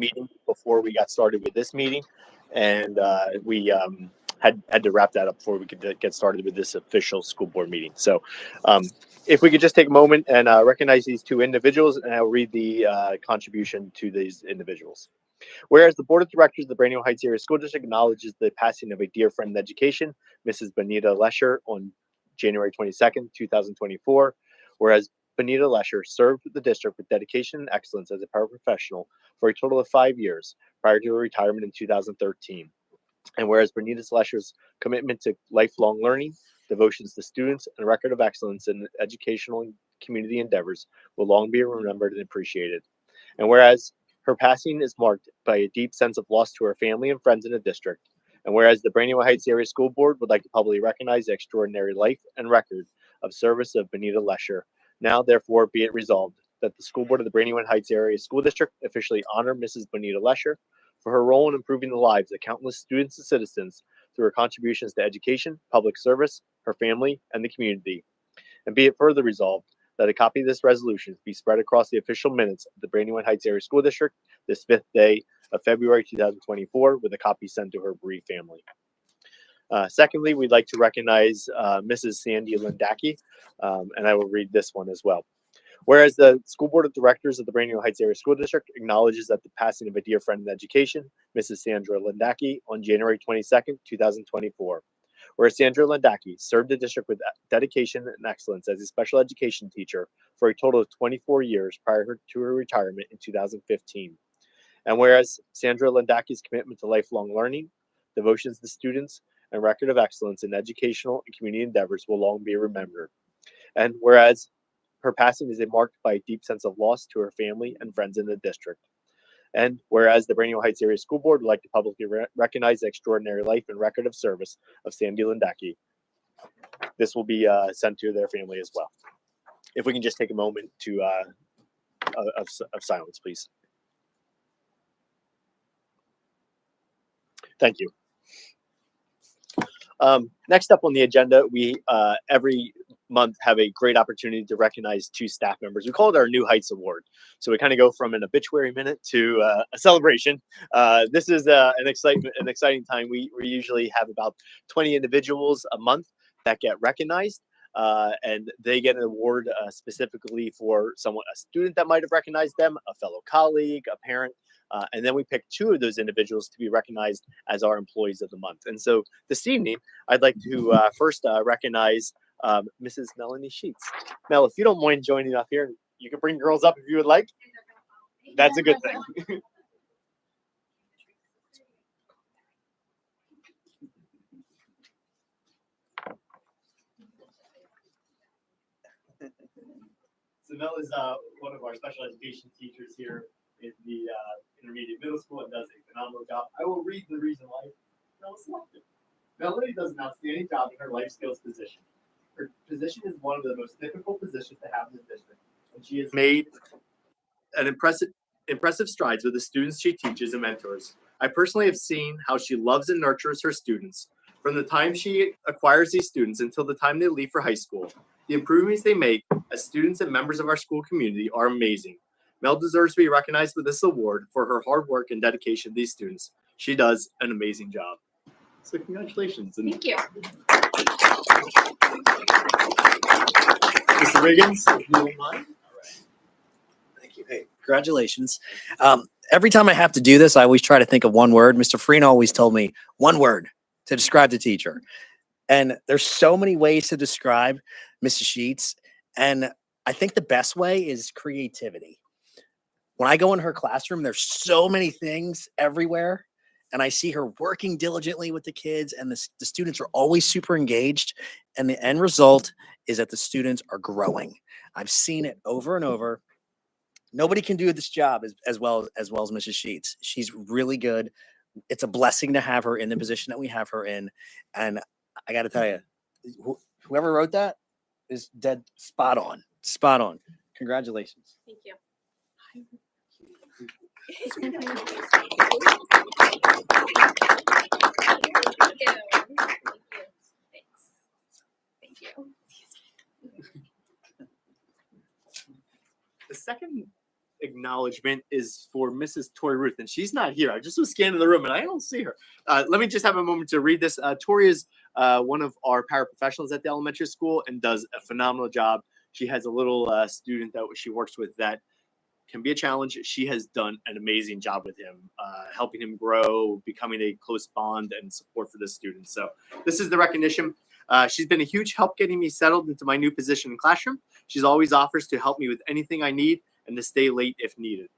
meeting before we got started with this meeting, and we had to wrap that up before we could get started with this official school board meeting. So if we could just take a moment and recognize these two individuals, and I'll read the contribution to these individuals. Whereas the Board of Directors of the Brandywine Heights Area School District acknowledges the passing of a dear friend in education, Mrs. Benita Lesher, on January 22nd, 2024. Whereas Benita Lesher served the district with dedication and excellence as a paraprofessional for a total of 5 years prior to her retirement in 2013. And whereas Benita Lesher's commitment to lifelong learning, devotions to students, and record of excellence in educational and community endeavors will long be remembered and appreciated. And whereas her passing is marked by a deep sense of loss to her family and friends in the district. And whereas the Brandywine Heights Area School Board would like to publicly recognize the extraordinary life and record of service of Benita Lesher, now therefore be it resolved that the School Board of the Brandywine Heights Area School District officially honor Mrs. Benita Lesher for her role in improving the lives of countless students and citizens through her contributions to education, public service, her family, and the community. And be it further resolved that a copy of this resolution be spread across the official minutes of the Brandywine Heights Area School District this 5th day of February 2024, with a copy sent to her bereaved family. Secondly, we'd like to recognize Mrs. Sandy Lindacki, and I will read this one as well. Whereas the School Board of Directors of the Brandywine Heights Area School District acknowledges that the passing of a dear friend in education, Mrs. Sandra Lindacki, on January 22nd, 2024. Whereas Sandra Lindacki served the district with dedication and excellence as a special education teacher for a total of 24 years prior to her retirement in 2015. And whereas Sandra Lindacki's commitment to lifelong learning, devotions to students, and record of excellence in educational and community endeavors will long be remembered. And whereas her passing is marked by a deep sense of loss to her family and friends in the district. And whereas the Brandywine Heights Area School Board would like to publicly recognize the extraordinary life and record of service of Sandy Lindacki, this will be sent to their family as well. If we can just take a moment to of silence, please. Thank you. Next up on the agenda, we every month have a great opportunity to recognize two staff members. We call it our New Heights Award. So we kind of go from an obituary minute to a celebration. This is an exciting time. We usually have about 20 individuals a month that get recognized. And they get an award specifically for a student that might have recognized them, a fellow colleague, a parent. And then we pick two of those individuals to be recognized as our employees of the month. And so this evening, I'd like to first recognize Mrs. Melanie Sheets. Mel, if you don't mind joining up here, you can bring girls up if you would like. That's a good thing. So Mel is one of our special education teachers here in the intermediate middle school and does a phenomenal job. I will read the reason why Mel was selected. Melanie does an outstanding job in her life skills position. Her position is one of the most difficult positions to have in the district, and she has made an impressive strides with the students she teaches and mentors. I personally have seen how she loves and nurtures her students. From the time she acquires these students until the time they leave for high school, the improvements they make as students and members of our school community are amazing. Mel deserves to be recognized with this award for her hard work and dedication to these students. She does an amazing job. So congratulations. Thank you. Mr. Riggins, if you don't mind. Thank you. Hey, congratulations. Every time I have to do this, I always try to think of one word. Mr. Freeno always told me one word to describe the teacher. And there's so many ways to describe Mrs. Sheets. And I think the best way is creativity. When I go in her classroom, there's so many things everywhere. And I see her working diligently with the kids, and the students are always super engaged. And the end result is that the students are growing. I've seen it over and over. Nobody can do this job as well as Mrs. Sheets. She's really good. It's a blessing to have her in the position that we have her in. And I got to tell you, whoever wrote that is dead spot on. Spot on. Congratulations. Thank you. Thank The second acknowledgement is for Mrs. Tori Ruth, and she's not here. I just was scanning the room and I don't see her. Let me just have a moment to read this. Tori is one of our paraprofessionals at the elementary school and does a phenomenal job. She has a little student that she works with that can be a challenge. She has done an amazing job with him, helping him grow, becoming a close bond and support for this student. So this is the recognition. She's been a huge help getting me settled into my new position in classroom. She's always offers to help me with anything I need and to stay late if needed.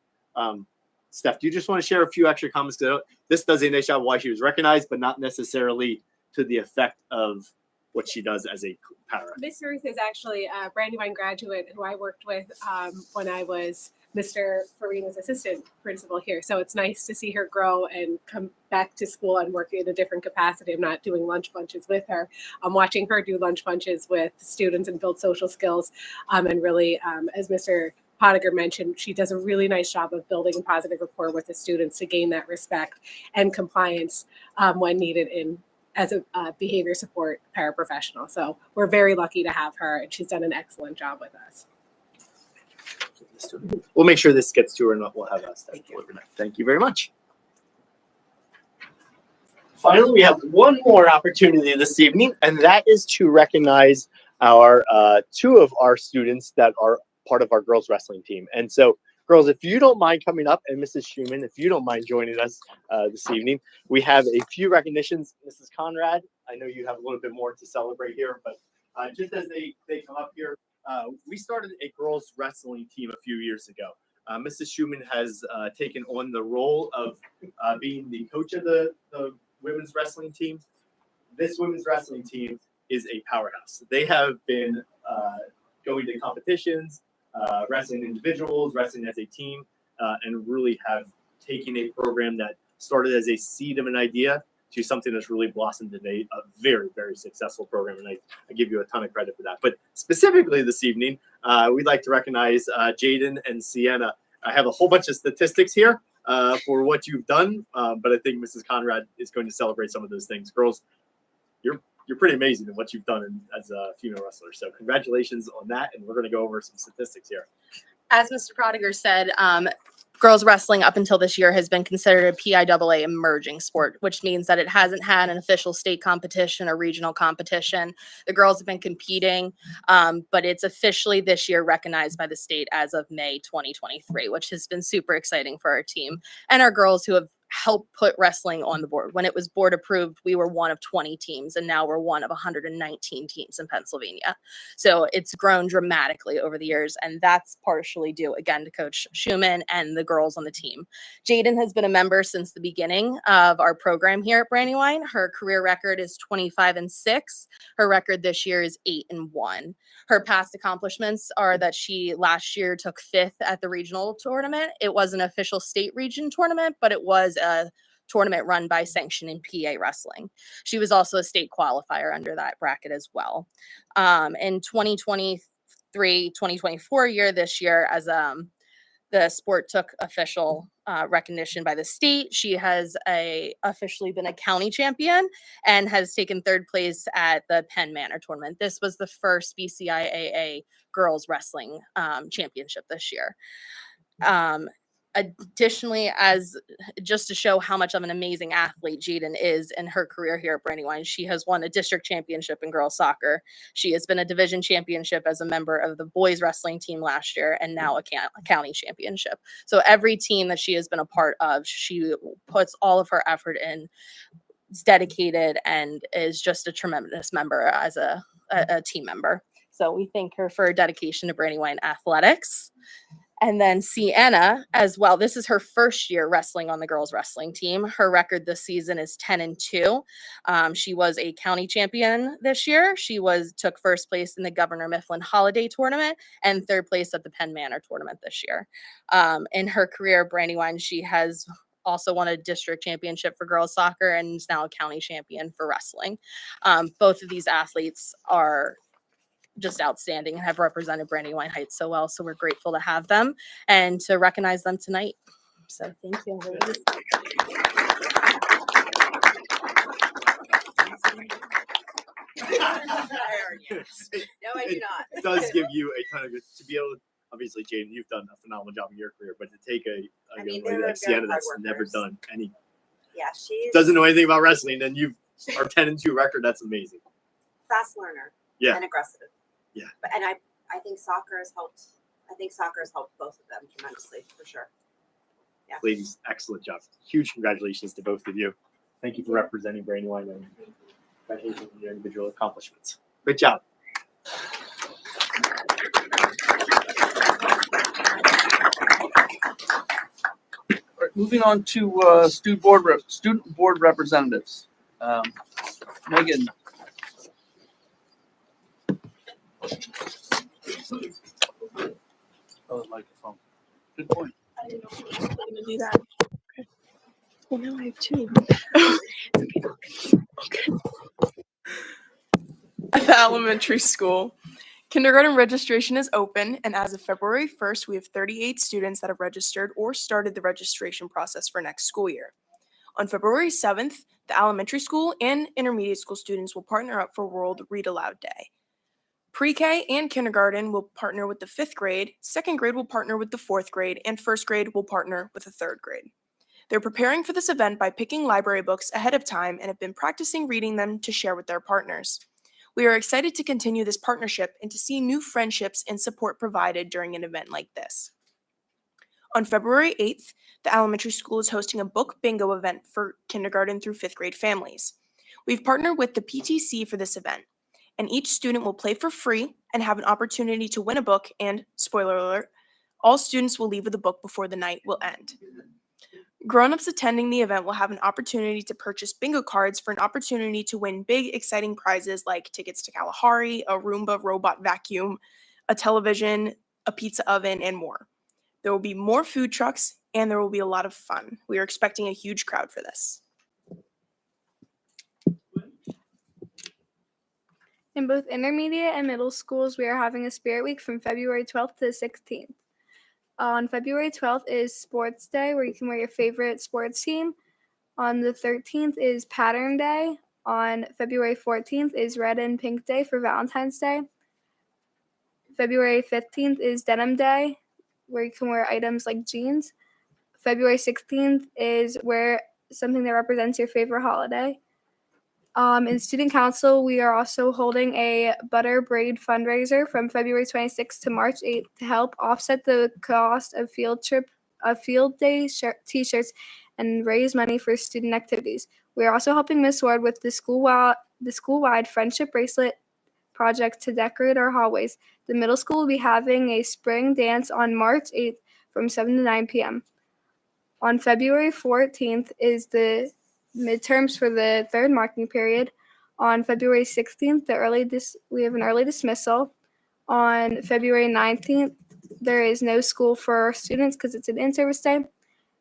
Steph, do you just want to share a few extra comments? This does a nice job why she was recognized, but not necessarily to the effect of what she does as a para. Miss Ruth is actually a Brandywine graduate who I worked with when I was Mr. Farina's assistant principal here. So it's nice to see her grow and come back to school and work in a different capacity. I'm not doing lunch bunches with her. I'm watching her do lunch bunches with students and build social skills. And really, as Mr. Pottinger mentioned, she does a really nice job of building a positive rapport with the students to gain that respect and compliance when needed as a behavior support paraprofessional. So we're very lucky to have her, and she's done an excellent job with us. We'll make sure this gets to her and we'll have us deliver that. Thank you very much. Finally, we have one more opportunity this evening, and that is to recognize our two of our students that are part of our girls wrestling team. And so, girls, if you don't mind coming up, and Mrs. Schumann, if you don't mind joining us this evening, we have a few recognitions. Mrs. Conrad, I know you have a little bit more to celebrate here, but just as they come up here, we started a girls wrestling team a few years ago. Mrs. Schumann has taken on the role of being the coach of the women's wrestling team. This women's wrestling team is a powerhouse. They have been going to competitions, wrestling individuals, wrestling as a team, and really have taken a program that started as a seed of an idea to something that's really blossomed into a very, very successful program. And I give you a ton of credit for that. But specifically this evening, we'd like to recognize Jaden and Sienna. I have a whole bunch of statistics here for what you've done, but I think Mrs. Conrad is going to celebrate some of those things. Girls, you're pretty amazing in what you've done as a female wrestler. So congratulations on that. And we're going to go over some statistics here. As Mr. Prodiger said, girls wrestling up until this year has been considered a PIAA emerging sport, which means that it hasn't had an official state competition or regional competition. The girls have been competing, but it's officially this year recognized by the state as of May 2023, which has been super exciting for our team and our girls who have helped put wrestling on the board. When it was board approved, we were one of 20 teams, and now we're one of 119 teams in Pennsylvania. So it's grown dramatically over the years, and that's partially due, again, to Coach Schumann and the girls on the team. Jaden has been a member since the beginning of our program here at Brandywine. Her career record is 25-6. Her record this year is 8-1. Her past accomplishments are that she last year took 5th at the regional tournament. It was an official state region tournament, but it was a tournament run by Sanctioning PA Wrestling. She was also a state qualifier under that bracket as well. In 2023-2024 year, this year, as the sport took official recognition by the state, she has officially been a county champion and has taken 3rd place at the Penn Manor tournament. This was the first BCIAA girls wrestling championship this year. Additionally, as just to show how much of an amazing athlete Jaden is in her career here at Brandywine, she has won a district championship in girls soccer. She has been a division championship as a member of the boys wrestling team last year, and now a county championship. So every team that she has been a part of, she puts all of her effort in, is dedicated, and is just a tremendous member as a team member. So we thank her for her dedication to Brandywine athletics. And then Sienna as well. This is her first year wrestling on the girls wrestling team. Her record this season is 10-2. She was a county champion this year. She took 1st place in the Governor Mifflin Holiday Tournament and 3rd place at the Penn Manor Tournament this year. In her career at Brandywine, she has also won a district championship for girls soccer and is now a county champion for wrestling. Both of these athletes are just outstanding and have represented Brandywine Heights so well. So we're grateful to have them and to recognize them tonight. So thank you. No, I do not. It does give you a ton of good to be able to, obviously, Jaden, you've done a phenomenal job in your career, but to take a I mean, young lady they're like very Sienna hard that's never workers. done any, Yeah, she's doesn't know anything about wrestling, and you are 10-2 record. That's amazing. fast learner. Yeah. And aggressive. Yeah. But I think soccer has helped. I think soccer has helped both of them tremendously, for sure. Yeah. Ladies, excellent job. Huge congratulations to both of you. Thank you for representing Brandywine and congratulations on your individual accomplishments. Great job. All right, moving on to student board representatives. Megan. Oh, the microphone. Good point. I didn't know if I was going to do that. Okay. Well, now I have two. It's okay. At the elementary school, kindergarten registration is open, and as of February 1st, we have 38 students that have registered or started the registration process for next school year. On February 7th, the elementary school and intermediate school students will partner up for World Read Aloud Day. Pre-K and kindergarten will partner with the 5th grade, 2nd grade will partner with the 4th grade, and 1st grade will partner with the 3rd grade. They're preparing for this event by picking library books ahead of time and have been practicing reading them to share with their partners. We are excited to continue this partnership and to see new friendships and support provided during an event like this. On February 8th, the elementary school is hosting a book bingo event for kindergarten through 5th grade families. We've partnered with the PTC for this event, and each student will play for free and have an opportunity to win a book, and, spoiler alert, all students will leave with a book before the night will end. Grown-ups attending the event will have an opportunity to purchase bingo cards for an opportunity to win big, exciting prizes like tickets to Kalahari, a Roomba robot vacuum, a television, a pizza oven, and more. There will be more food trucks, and there will be a lot of fun. We are expecting a huge crowd for this. In both intermediate and middle schools, we are having a Spirit Week from February 12th to the 16th. On February 12th is Sports Day, where you can wear your favorite sports team. On the 13th is Pattern Day. On February 14th is Red and Pink Day for Valentine's Day. February 15th is Denim Day, where you can wear items like jeans. February 16th is wear something that represents your favorite holiday. In Student Council, we are also holding a Butter Braid fundraiser from February 26th to March 8th to help offset the cost of field day t-shirts and raise money for student activities. We are also helping Miss Ward with the school-wide friendship bracelet project to decorate our hallways. The middle school will be having a spring dance on March 8th from 7 to 9 p.m. On February 14th is the midterms for the 3rd marking period. On February 16th, we have an early dismissal. On February 19th, there is no school for students because it's an in-service day.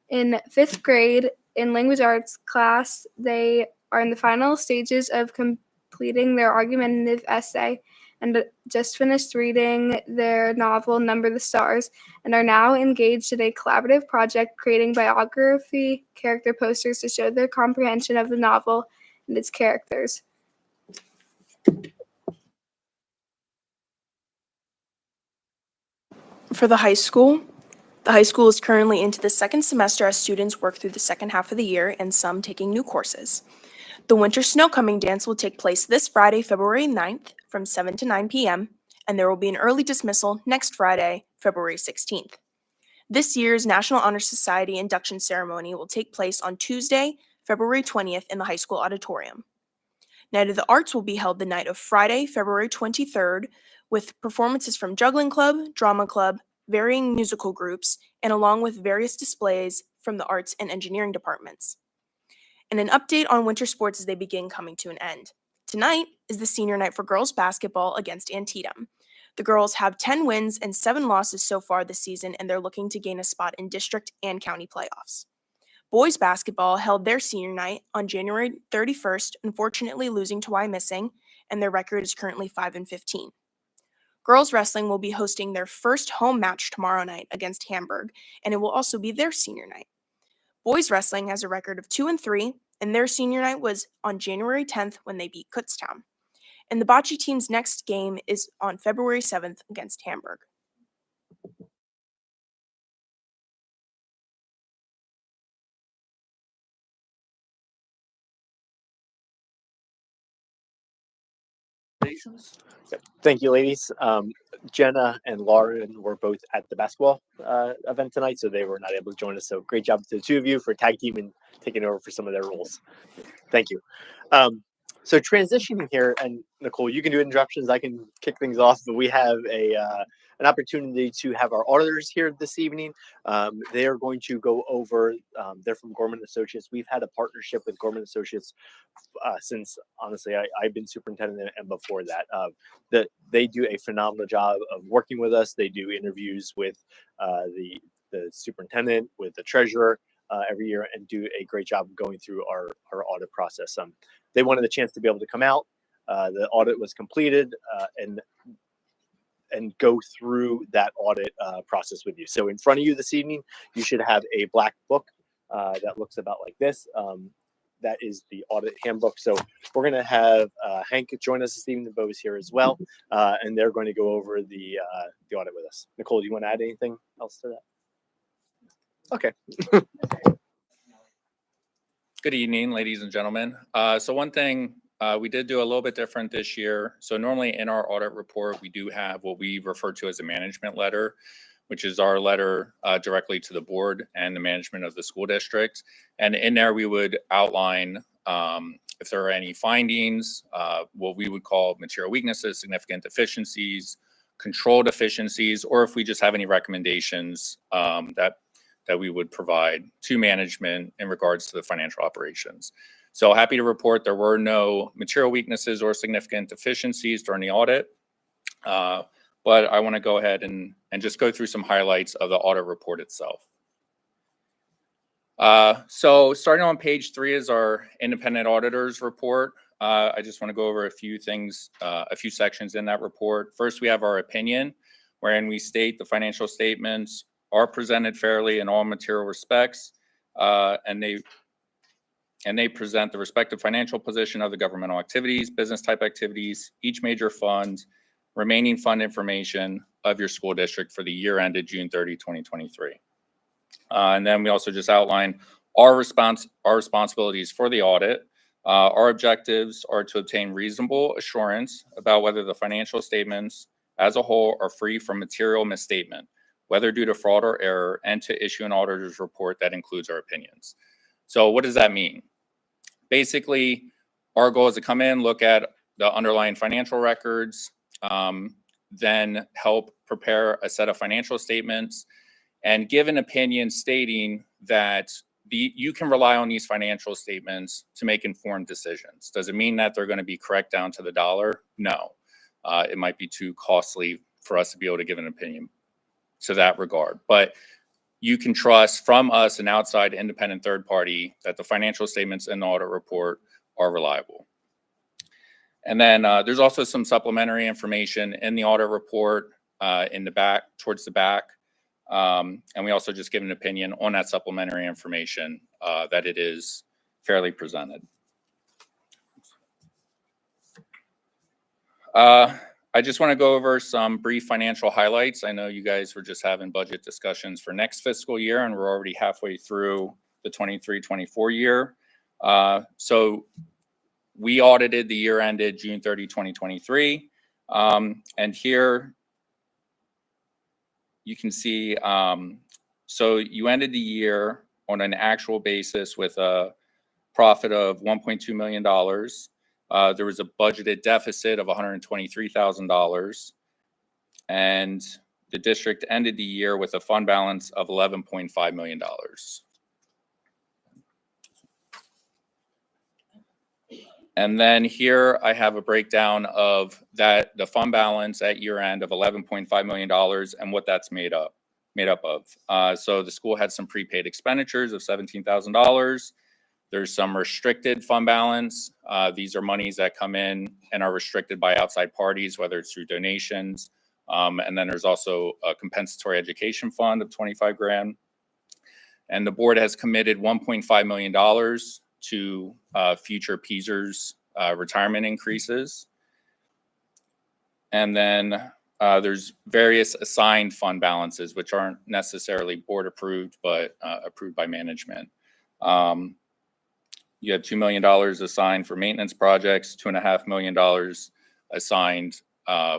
In 5th grade, in language arts class, they are in the final stages of completing their argumentative essay and just finished reading their novel Number the Stars and are now engaged in a collaborative project creating biography character posters to show their comprehension of the novel and its characters. For the high school is currently into the 2nd semester as students work through the second half of the year and some taking new courses. The Winter Snow Coming Dance will take place this Friday, February 9th from 7 to 9 p.m., and there will be an early dismissal next Friday, February 16th. This year's National Honor Society induction ceremony will take place on Tuesday, February 20th in the high school auditorium. Night of the Arts will be held the night of Friday, February 23rd, with performances from Juggling Club, Drama Club, varying musical groups, and along with various displays from the arts and engineering departments. And an update on winter sports as they begin coming to an end. Tonight is the senior night for girls basketball against Antietam. The girls have 10 wins and 7 losses so far this season, and they're looking to gain a spot in district and county playoffs. Boys basketball held their senior night on January 31st, unfortunately losing to Wyomissing, and their record is currently 5-15. Girls wrestling will be hosting their first home match tomorrow night against Hamburg, and it will also be their senior night. Boys wrestling has a record of 2-3, and their senior night was on January 10th when they beat Kutztown. And the bocce team's next game is on February 7th against Hamburg. Congratulations. Thank you, ladies. Jenna and Lauren were both at the basketball event tonight, so they were not able to join us. So great job to the two of you for tag team and taking over for some of their roles. Thank you. So transitioning here, and Nicole, you can do introductions. I can kick things off, but we have an opportunity to have our auditors here this evening. They are going to go over. They're from Gorman Associates. We've had a partnership with Gorman Associates since, honestly, I've been superintendent and before that. They do a phenomenal job of working with us. They do interviews with the superintendent, with the treasurer every year, and do a great job of going through our audit process. They wanted the chance to be able to come out. The audit was completed and go through that audit process with you. So in front of you this evening, you should have a black book that looks about like this. That is the audit handbook. So we're going to have Hank join us this evening. Bo's here as well, and they're going to go over the audit with us. Nicole, do you want to add anything else to that? Okay. Good evening, ladies and gentlemen. So one thing we did do a little bit different this year. So normally in our audit report, we do have what we refer to as a management letter, which is our letter directly to the board and the management of the school district. And in there, we would outline if there are any findings, what we would call material weaknesses, significant deficiencies, control deficiencies, or if we just have any recommendations that we would provide to management in regards to the financial operations. So happy to report there were no material weaknesses or significant deficiencies during the audit. But I want to go ahead and just go through some highlights of the audit report itself. So starting on page 3 is our independent auditors report. I just want to go over a few things, a few sections in that report. First, we have our opinion, wherein we state the financial statements are presented fairly in all material respects, and they present the respective financial position of the governmental activities, business type activities, each major fund, remaining fund information of your school district for the year ended June 30, 2023. And then we also just outline our responsibilities for the audit. Our objectives are to obtain reasonable assurance about whether the financial statements as a whole are free from material misstatement, whether due to fraud or error, and to issue an auditor's report that includes our opinions. So what does that mean? Basically, our goal is to come in, look at the underlying financial records, then help prepare a set of financial statements and give an opinion stating that you can rely on these financial statements to make informed decisions. Does it mean that they're going to be correct down to the dollar? No. It might be too costly for us to be able to give an opinion to that regard. But you can trust from us, an outside independent third party, that the financial statements in the audit report are reliable. And then there's also some supplementary information in the audit report in the back, towards the back. And we also just give an opinion on that supplementary information that it is fairly presented. I just want to go over some brief financial highlights. I know you guys were just having budget discussions for next fiscal year, and we're already halfway through the 23-24 year. So we audited the year ended June 30, 2023. And here you can see, so you ended the year on an actual basis with a profit of $1.2 million. There was a budgeted deficit of $123,000, and the district ended the year with a fund balance of $11.5 million. And then here I have a breakdown of that, the fund balance at year end of $11.5 million and what that's made up of. So the school had some prepaid expenditures of $17,000. There's some restricted fund balance. These are monies that come in and are restricted by outside parties, whether it's through donations. And then there's also a compensatory education fund of $25,000. And the board has committed $1.5 million to future PSERS retirement increases. And then there's various assigned fund balances, which aren't necessarily board approved, but approved by management. You have $2 million assigned for maintenance projects, $2.5 million assigned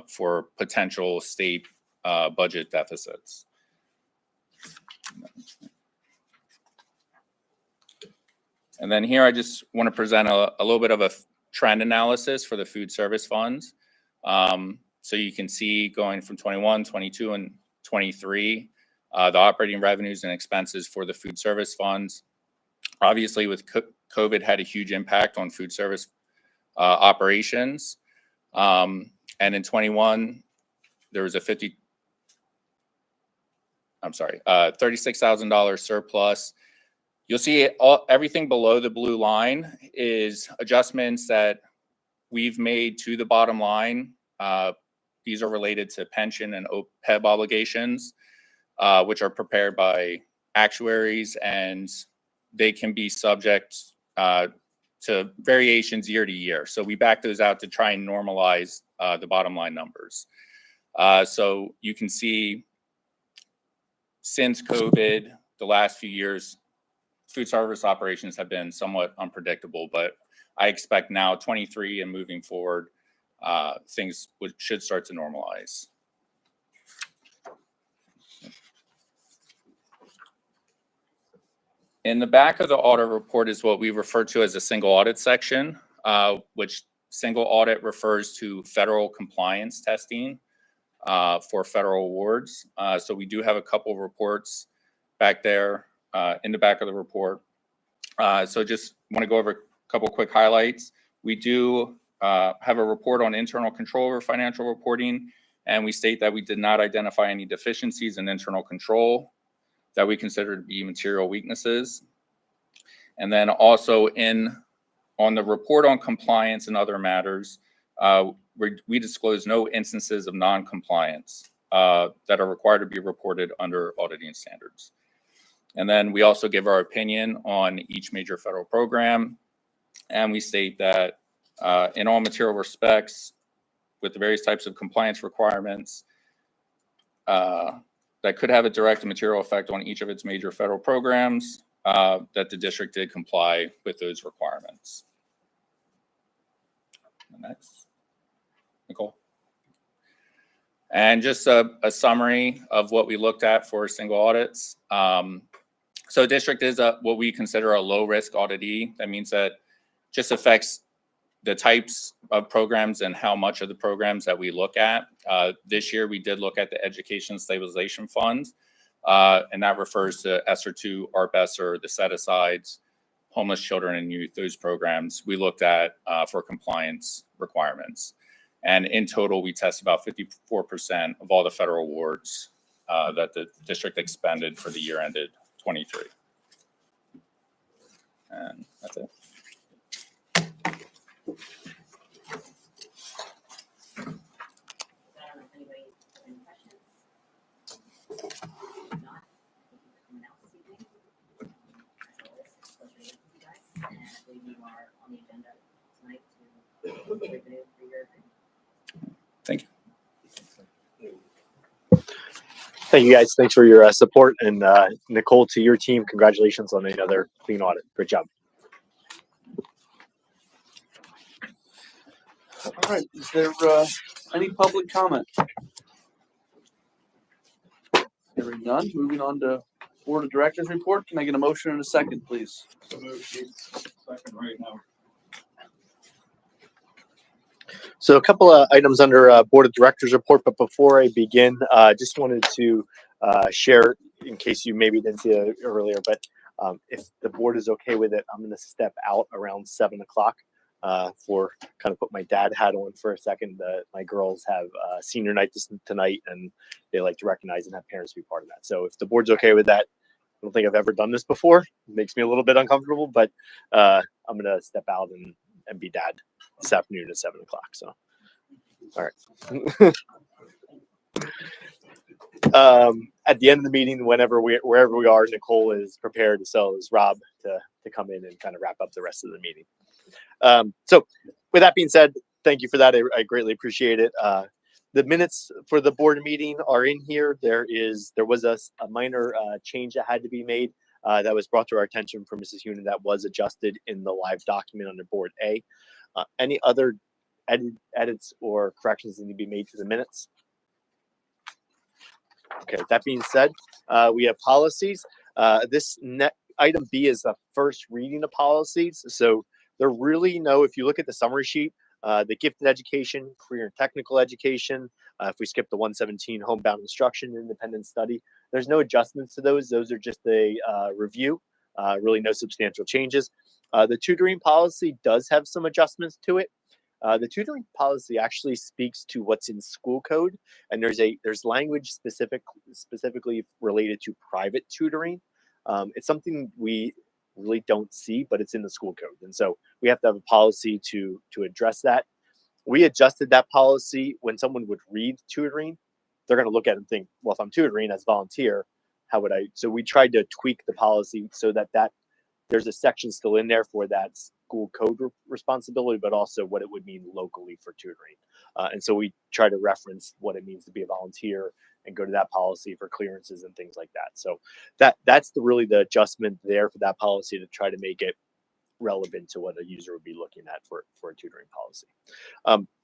for potential state budget deficits. And then here I just want to present a little bit of a trend analysis for the food service funds. So you can see going from 21, 22, and 23, the operating revenues and expenses for the food service funds. Obviously, with COVID had a huge impact on food service operations. And in 21, there was a $36,000 surplus. You'll see everything below the blue line is adjustments that we've made to the bottom line. These are related to pension and OPEB obligations, which are prepared by actuaries, and they can be subject to variations year to year. So we back those out to try and normalize the bottom line numbers. So you can see since COVID, the last few years, food service operations have been somewhat unpredictable, but I expect now 23 and moving forward, things should start to normalize. In the back of the audit report is what we refer to as a single audit section, which single audit refers to federal compliance testing for federal awards. So we do have a couple of reports back there in the back of the report. So just want to go over a couple quick highlights. We do have a report on internal control over financial reporting, and we state that we did not identify any deficiencies in internal control that we consider to be material weaknesses. And then also on the report on compliance and other matters, we disclose no instances of non-compliance that are required to be reported under auditing standards. And then we also give our opinion on each major federal program. And we state that in all material respects, with the various types of compliance requirements, that could have a direct and material effect on each of its major federal programs, that the district did comply with those requirements. Next, Nicole. And just a summary of what we looked at for single audits. So district is what we consider a low risk auditee. That means that just affects the types of programs and how much of the programs that we look at. This year, we did look at the Education Stabilization Fund, and that refers to ESSER 2, ARP ESSER, the set-asides, homeless children and youth, those programs we looked at for compliance requirements. And in total, we test about 54% of all the federal awards that the district expended for the year ended 23. And that's it. Thank you. Thank you guys. Thanks for your support. And Nicole, to your team, congratulations on another clean audit. Great job. All right, is there any public comment? Hearing none, moving on to Board of Directors report. Can I get a motion in a second, please? Second right now. So a couple of items under Board of Directors report, but before I begin, just wanted to share, in case you maybe didn't see it earlier, but if the board is okay with it, I'm going to step out around 7 o'clock for kind of put my dad hat on for a second. My girls have senior night tonight, and they like to recognize and have parents be part of that. So if the board's okay with that, I don't think I've ever done this before. It makes me a little bit uncomfortable, but I'm going to step out and be dad this afternoon at 7 o'clock. So, all right. At the end of the meeting, wherever we are, Nicole is prepared, so is Rob to come in and kind of wrap up the rest of the meeting. So with that being said, thank you for that. I greatly appreciate it. The minutes for the board meeting are in here. There was a minor change that had to be made that was brought to our attention from Mrs. Hunan that was adjusted in the live document under Board A. Any other edits or corrections that need to be made to the minutes? Okay, that being said, we have policies. Item B is the first reading of policies. So there really if you look at the summary sheet, the gifted education, career and technical education, if we skip the 117 homebound instruction, independent study, there's no adjustments to those. Those are just a review, really no substantial changes. The tutoring policy does have some adjustments to it. The tutoring policy actually speaks to what's in school code, and there's language specifically related to private tutoring. It's something we really don't see, but it's in the school code, and so we have to have a policy to address that. We adjusted that policy. When someone would read tutoring, they're going to look at it and think, well, if I'm tutoring as volunteer, how would I? So we tried to tweak the policy so that there's a section still in there for that school code responsibility, but also what it would mean locally for tutoring. And so we try to reference what it means to be a volunteer and go to that policy for clearances and things like that. So that's really the adjustment there for that policy to try to make it relevant to what a user would be looking at for a tutoring policy.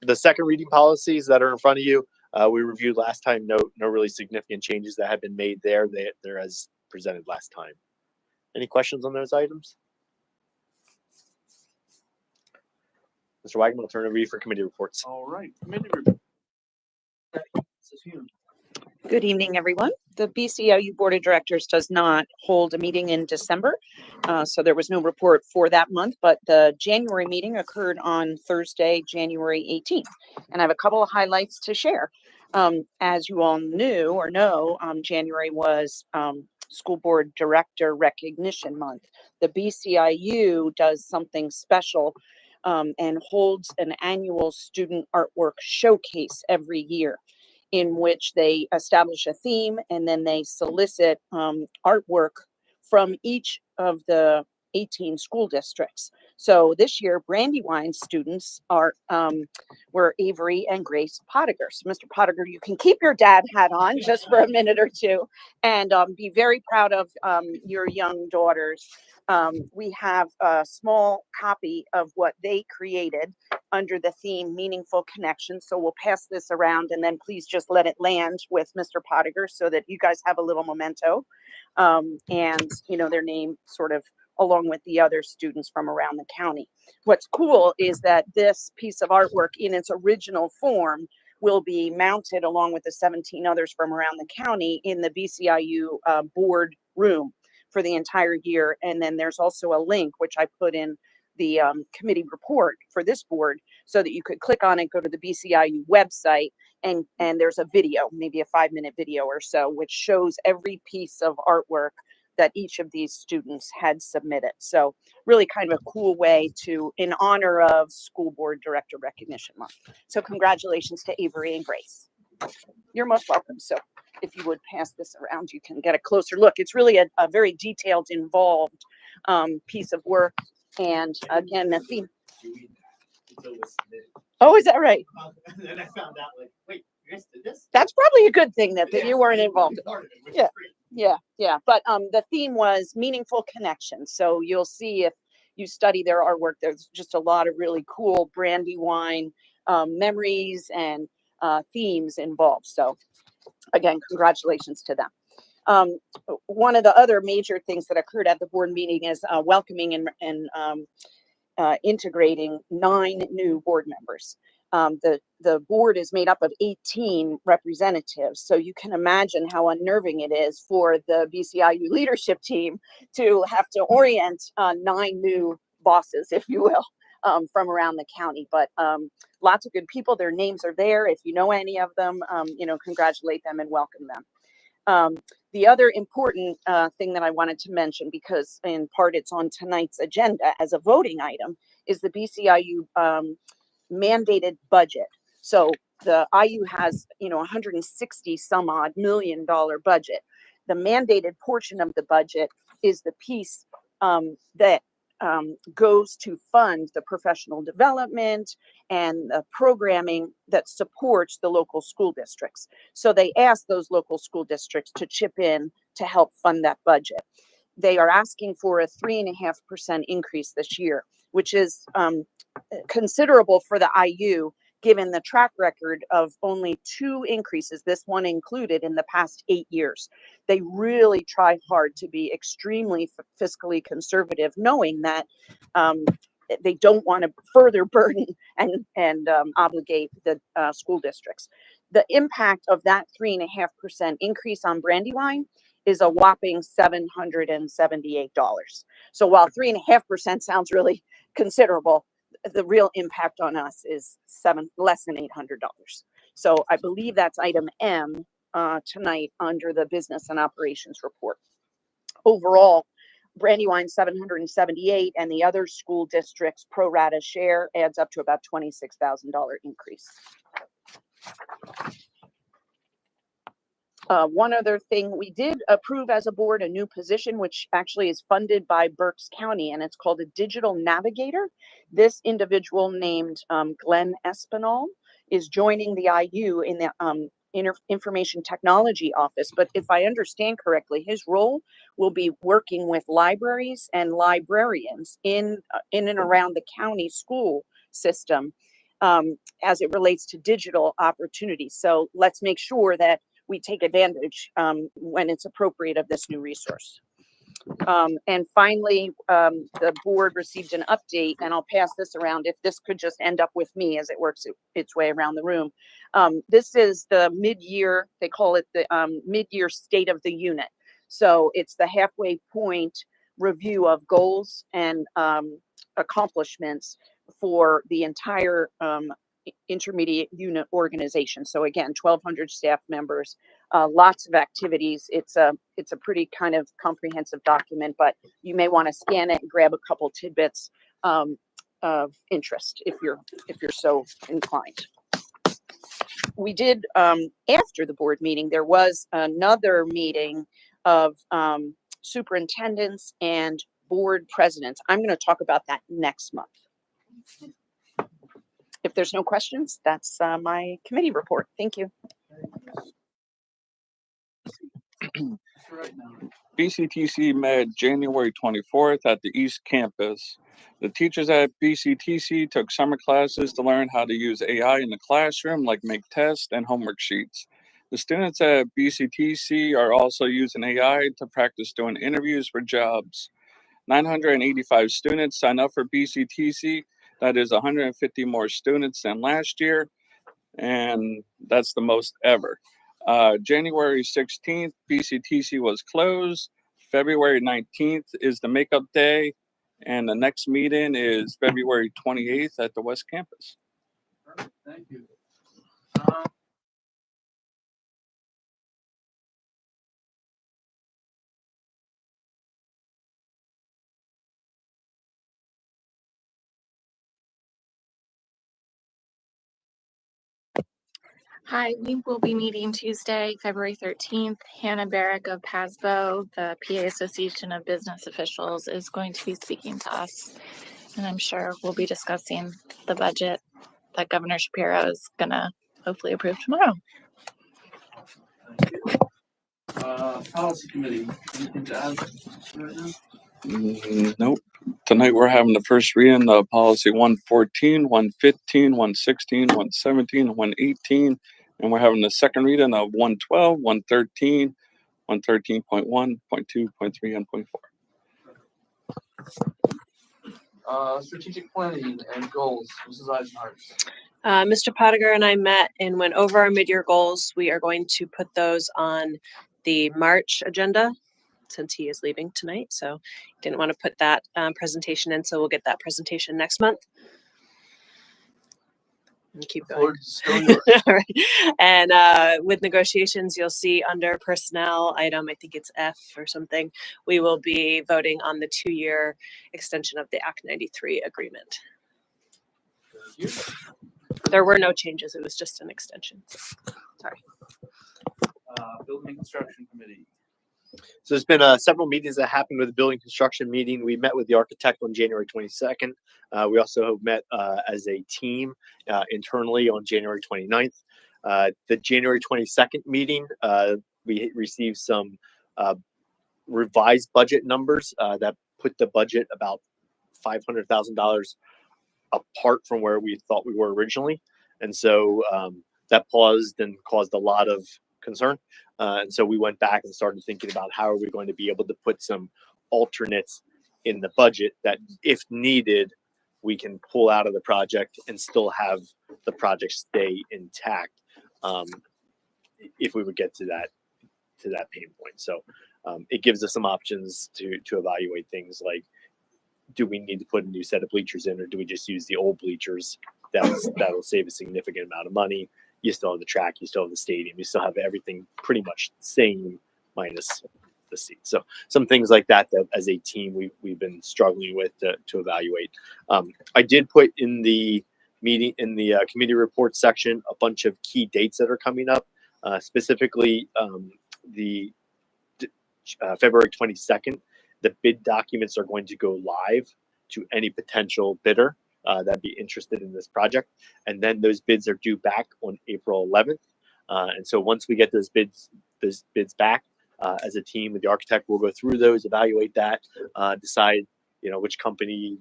The second reading policies that are in front of you, we reviewed last time. No really significant changes that have been made there. They're as presented last time. Any questions on those items? Mr. Wagner, I'll turn it over to you for committee reports. All right, committee report. Mrs. Hume. Good evening, everyone. The BCIU Board of Directors does not hold a meeting in December, so there was no report for that month, but the January meeting occurred on Thursday, January 18th, and I have a couple of highlights to share. As you all knew or know, January was School Board Director Recognition Month. The BCIU does something special and holds an annual student artwork showcase every year, in which they establish a theme and then they solicit artwork from each of the 18 school districts. So this year, Brandywine students were Avery and Grace Pottiger. So Mr. Pottiger, you can keep your dad hat on just for a minute or two and be very proud of your young daughters. We have a small copy of what they created under the theme Meaningful Connections. So we'll pass this around and then please just let it land with Mr. Pottiger so that you guys have a little memento and, you know, their name sort of along with the other students from around the county. What's cool is that this piece of artwork in its original form will be mounted along with the 17 others from around the county in the BCIU board room for the entire year. And then there's also a link, which I put in the committee report for this board so that you could click on it, go to the BCIU website, and there's a video, maybe a 5-minute video or so, which shows every piece of artwork that each of these students had submitted. So really kind of a cool way to, in honor of School Board Director Recognition Month. So congratulations to Avery and Grace. You're most welcome. So if you would pass this around, you can get a closer look. It's really a very detailed, involved piece of work. And again, the theme. Oh, is that right? And then I found out, like, wait, you guys did this? That's probably a good thing that you weren't involved. Yeah. But the theme was meaningful connections. So you'll see if you study their artwork, there's just a lot of really cool Brandywine memories and themes involved. So again, congratulations to them. One of the other major things that occurred at the board meeting is welcoming and integrating 9 new board members. The board is made up of 18 representatives. So you can imagine how unnerving it is for the BCIU leadership team to have to orient 9 new bosses, if you will, from around the county. But lots of good people. Their names are there. If you know any of them, congratulate them and welcome them. The other important thing that I wanted to mention, because in part it's on tonight's agenda as a voting item, is the BCIU mandated budget. So the IU has, $160 some odd $1 million budget. The mandated portion of the budget is the piece that goes to fund the professional development and the programming that supports the local school districts. So they ask those local school districts to chip in to help fund that budget. They are asking for a 3.5% increase this year, which is considerable for the IU, given the track record of only 2 increases, this one included, in the past 8 years. They really try hard to be extremely fiscally conservative, knowing that they don't want to further burden and obligate the school districts. The impact of that 3.5% increase on Brandywine is a whopping $778. So while 3.5% sounds really considerable, the real impact on us is less than $800. So I believe that's item M tonight under the business and operations report. Overall, Brandywine 778 and the other school districts pro rata share adds up to about $26,000 increase. One other thing, we did approve as a board a new position, which actually is funded by Berks County, and it's called a digital navigator. This individual named Glenn Espinal is joining the IU in the information technology office. But if I understand correctly, his role will be working with libraries and librarians in and around the county school system as it relates to digital opportunities. So let's make sure that we take advantage when it's appropriate of this new resource. And finally, the board received an update, and I'll pass this around if this could just end up with me as it works its way around the room. This is the mid-year, they call it the mid-year state of the unit. So it's the halfway point review of goals and accomplishments for the entire intermediate unit organization. So again, 1,200 staff members, lots of activities. It's a pretty kind of comprehensive document, but you may want to scan it and grab a couple tidbits of interest if you're so inclined. We did after the board meeting, there was another meeting of superintendents and board presidents. I'm going to talk about that next month. If there's no questions, that's my committee report. Thank you. BCTC met January 24th at the East Campus. The teachers at BCTC took summer classes to learn how to use AI in the classroom, like make tests and homework sheets. The students at BCTC are also using AI to practice doing interviews for jobs. 985 students signed up for BCTC. That is 150 more students than last year, and that's the most ever. January 16th, BCTC was closed. February 19th is the makeup day, and the next meeting is February 28th at the West Campus. Perfect. Thank you. Hi, we will be meeting Tuesday, February 13th. Hannah Barrick of PASBO, the PA Association of Business Officials, is going to be speaking to us. And I'm sure we'll be discussing the budget that Governor Shapiro is going to hopefully approve tomorrow. Thank you. Policy committee, anything to add right now? Nope. Tonight we're having the first reading of policy 114, 115, 116, 117, 118, and we're having the second reading of 112, 113, 113.1, 0.2, 0.3, and 0.4. Strategic planning and goals, Mrs. Eisenhart. Mr. Pottinger and I met and went over our mid-year goals. We are going to put those on the March agenda since he is leaving tonight. So didn't want to put that presentation in. So we'll get that presentation next month. And keep going. All right. And with negotiations, you'll see under personnel item, I think it's F or something, we will be voting on the 2-year extension of the Act 93 agreement. There were no changes. It was just an extension. Sorry. Building construction committee. So there's been several meetings that happened with the building construction meeting. We met with the architect on January 22nd. We also met as a team internally on January 29th. The January 22nd meeting, we received some revised budget numbers that put the budget about $500,000 apart from where we thought we were originally. And so that paused and caused a lot of concern. And so we went back and started thinking about how are we going to be able to put some alternates in the budget that, if needed, we can pull out of the project and still have the project stay intact if we would get to that pain point. So it gives us some options to evaluate things like, do we need to put a new set of bleachers in, or do we just use the old bleachers? That'll save a significant amount of money. You still have the track, you still have the stadium, you still have everything pretty much the same minus the seats. So some things like that as a team we've been struggling with to evaluate. I did put in the meeting in the committee report section a bunch of key dates that are coming up, specifically the February 22nd. The bid documents are going to go live to any potential bidder that'd be interested in this project. And then those bids are due back on April 11th. And so once we get those bids back, as a team with the architect, we'll go through those, evaluate that, decide, which company,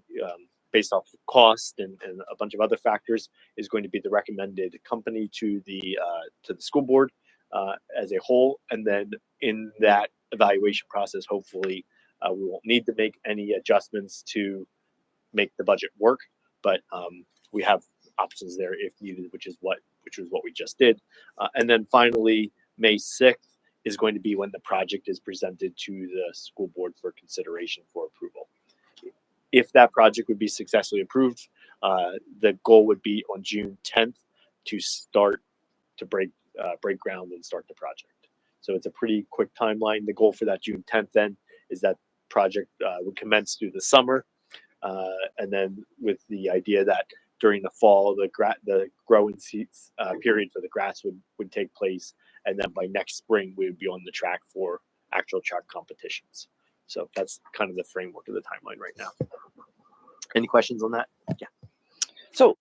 based off cost and a bunch of other factors, is going to be the recommended company to the school board as a whole. And then in that evaluation process, hopefully, we won't need to make any adjustments to make the budget work, but we have options there if needed, which was what we just did. And then finally, May 6th is going to be when the project is presented to the school board for consideration for approval. If that project would be successfully approved, the goal would be on June 10th to start to break ground and start the project. So it's a pretty quick timeline. The goal for that June 10th then is that project would commence through the summer, and then with the idea that during the fall, the growing seeds period for the grass would take place, and then by next spring we would be on the track for actual track competitions. So that's kind of the framework of the timeline right now. Any questions on that? Yeah. So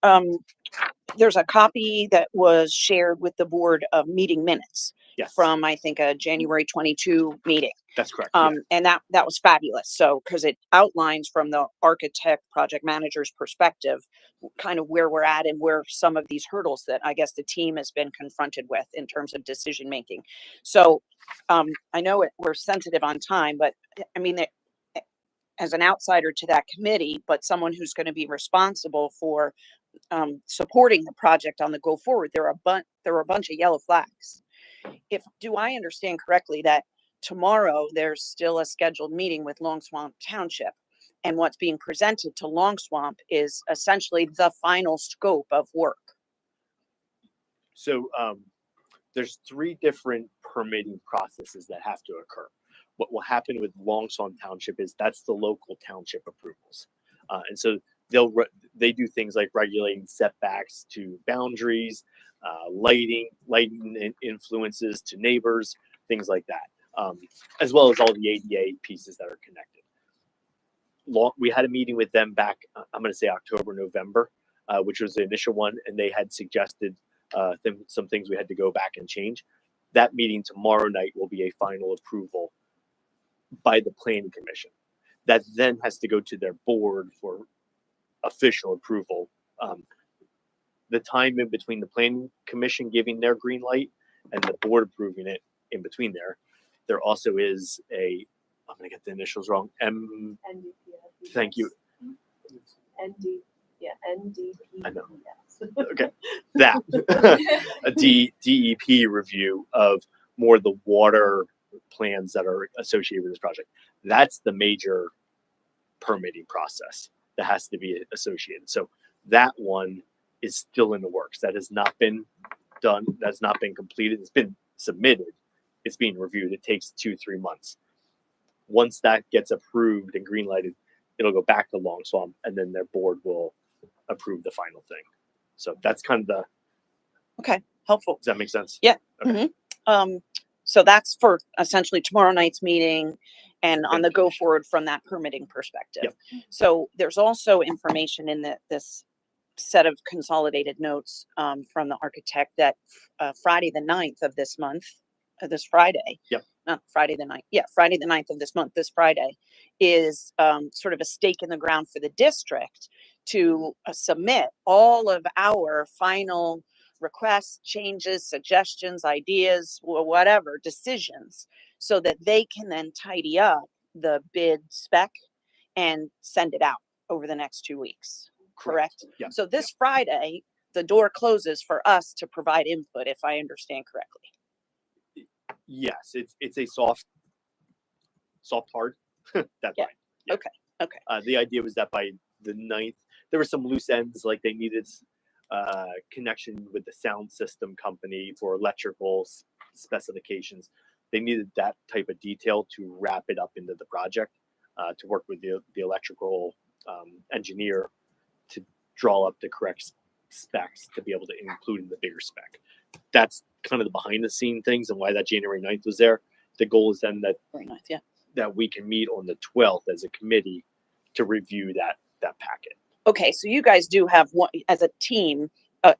there's a copy that was shared with the board of meeting minutes. Yes. From, I think, a January 22 meeting. That's correct. Yeah. And that was fabulous. So, because it outlines from the architect project manager's perspective, kind of where we're at and where some of these hurdles that I guess the team has been confronted with in terms of decision making. So I know we're sensitive on time, but I mean, as an outsider to that committee, but someone who's going to be responsible for supporting the project on the go forward, there are a bunch of yellow flags. Do I understand correctly that tomorrow there's still a scheduled meeting with Long Swamp Township, and what's being presented to Long Swamp is essentially the final scope of work? So there's 3 different permitting processes that have to occur. What will happen with Long Swamp Township is that's the local township approvals, and so they do things like regulating setbacks to boundaries, lighting influences to neighbors, things like that, as well as all the ADA pieces that are connected. We had a meeting with them back, I'm going to say October, November, which was the initial one, and they had suggested some things we had to go back and change. That meeting tomorrow night will be a final approval by the planning commission. That then has to go to their board for official approval. The time in between the planning commission giving their green light and the board approving it, in between there also is I'm going to get the initials wrong. NDP. Thank you. NDP. I know. Okay. That a DEP review of more the water plans that are associated with this project. That's the major permitting process that has to be associated. So that one is still in the works. That has not been done. That's not been completed. It's been submitted. It's being reviewed. It takes 2-3 months. Once that gets approved and green lighted, it'll go back to Long Swamp, and then their board will approve the final thing. So that's kind of the. Okay, helpful. Does that make sense? Yeah. Okay. So that's for essentially tomorrow night's meeting and on the go forward from that permitting perspective. Yep. So there's also information in this set of consolidated notes from the architect that Friday the 9th of this month, this Friday. Yep. Not Friday the 9th. Yeah, Friday the 9th of this month, this Friday, is sort of a stake in the ground for the district to submit all of our final requests, changes, suggestions, ideas, whatever, decisions, so that they can then tidy up the bid spec and send it out over the next 2 weeks. Correct? Yeah. So this Friday, the door closes for us to provide input, if I understand correctly. Yes, it's a soft hard deadline. Yeah. Okay. The idea was that by the 9th, there were some loose ends, like they needed connection with the sound system company for electrical specifications. They needed that type of detail to wrap it up into the project, to work with the electrical engineer to draw up the correct specs to be able to include in the bigger spec. That's kind of the behind the scene things and why that January 9th was there. The goal is then that Very nice. Yeah. that we can meet on the 12th as a committee to review that packet. Okay. So you guys do have one as a team,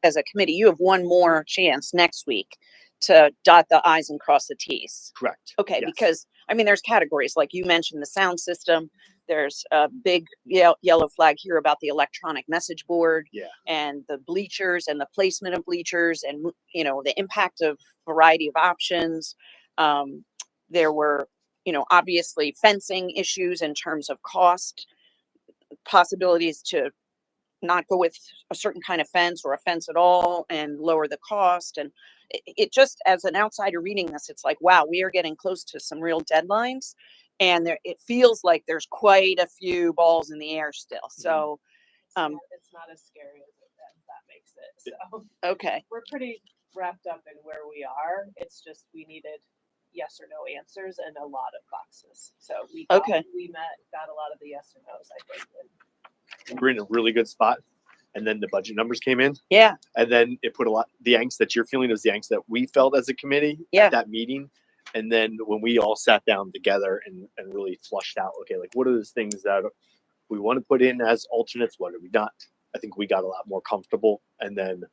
as a committee, you have one more chance next week to dot the I's and cross the T's. Correct. Okay. Yes. Because I mean, there's categories like you mentioned the sound system. There's a big yellow flag here about the electronic message board. Yeah. And the bleachers and the placement of bleachers and, you know, the impact of variety of options. There were, you know, obviously fencing issues in terms of cost, possibilities to not go with a certain kind of fence or a fence at all and lower the cost. And it just, as an outsider reading this, it's like, wow, we are getting close to some real deadlines. And it feels like there's quite a few balls in the air still. So, It's not as scary as that makes it. So okay. we're pretty wrapped up in where we are. It's just we needed yes or no answers and a lot of boxes. So we got a lot of the yes or no's, I think. We're in a really good spot. And then the budget numbers came in. Yeah. And then it put a lot, the angst that you're feeling is the angst that we felt as a committee at that meeting. And then when we all sat down together and really flushed out, okay, like what are those things that we want to put in as alternates? What are we not? I think we got a lot more comfortable. And then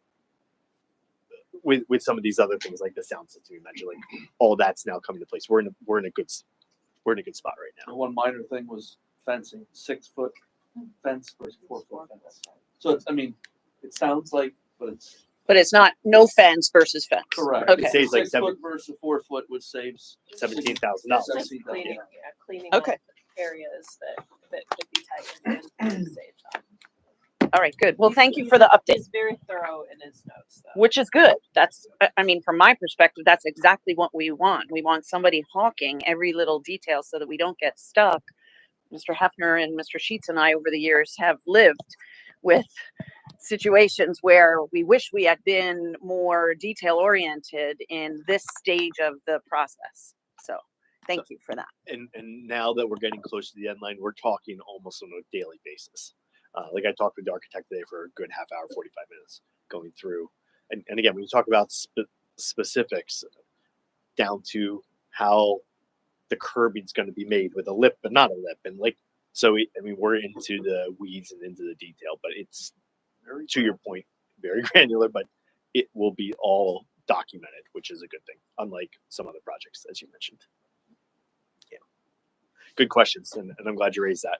with some of these other things like the sound system you mentioned, like all that's now coming to place. We're in a good spot right now. The one minor thing was fencing, 6 foot fence versus 4 foot fence. So it's, I mean, it sounds like, but it's not no fence versus fence. correct. Okay. It saves like 6 foot versus 4 foot, which saves $17,000. Just cleaning Okay. up areas that could be tightened and saved on. All right, good. Well, thank you for the update. He's very thorough in his notes, though. Which is good. That's, I mean, from my perspective, that's exactly what we want. We want somebody hawking every little detail so that we don't get stuck. Mr. Hefner and Mr. Sheets and I over the years have lived with situations where we wish we had been more detail oriented in this stage of the process. So thank you for that. And now that we're getting close to the deadline, we're talking almost on a daily basis. Like I talked with the architect today for a good half hour, 45 minutes going through. And again, when you talk about specifics down to how the curbing's going to be made with a lip, but not a lip. And like, so I mean, we're into the weeds and into the detail, but it's to your point, very granular, but it will be all documented, which is a good thing, unlike some other projects, as you mentioned. Yeah. Good questions. And I'm glad you raised that.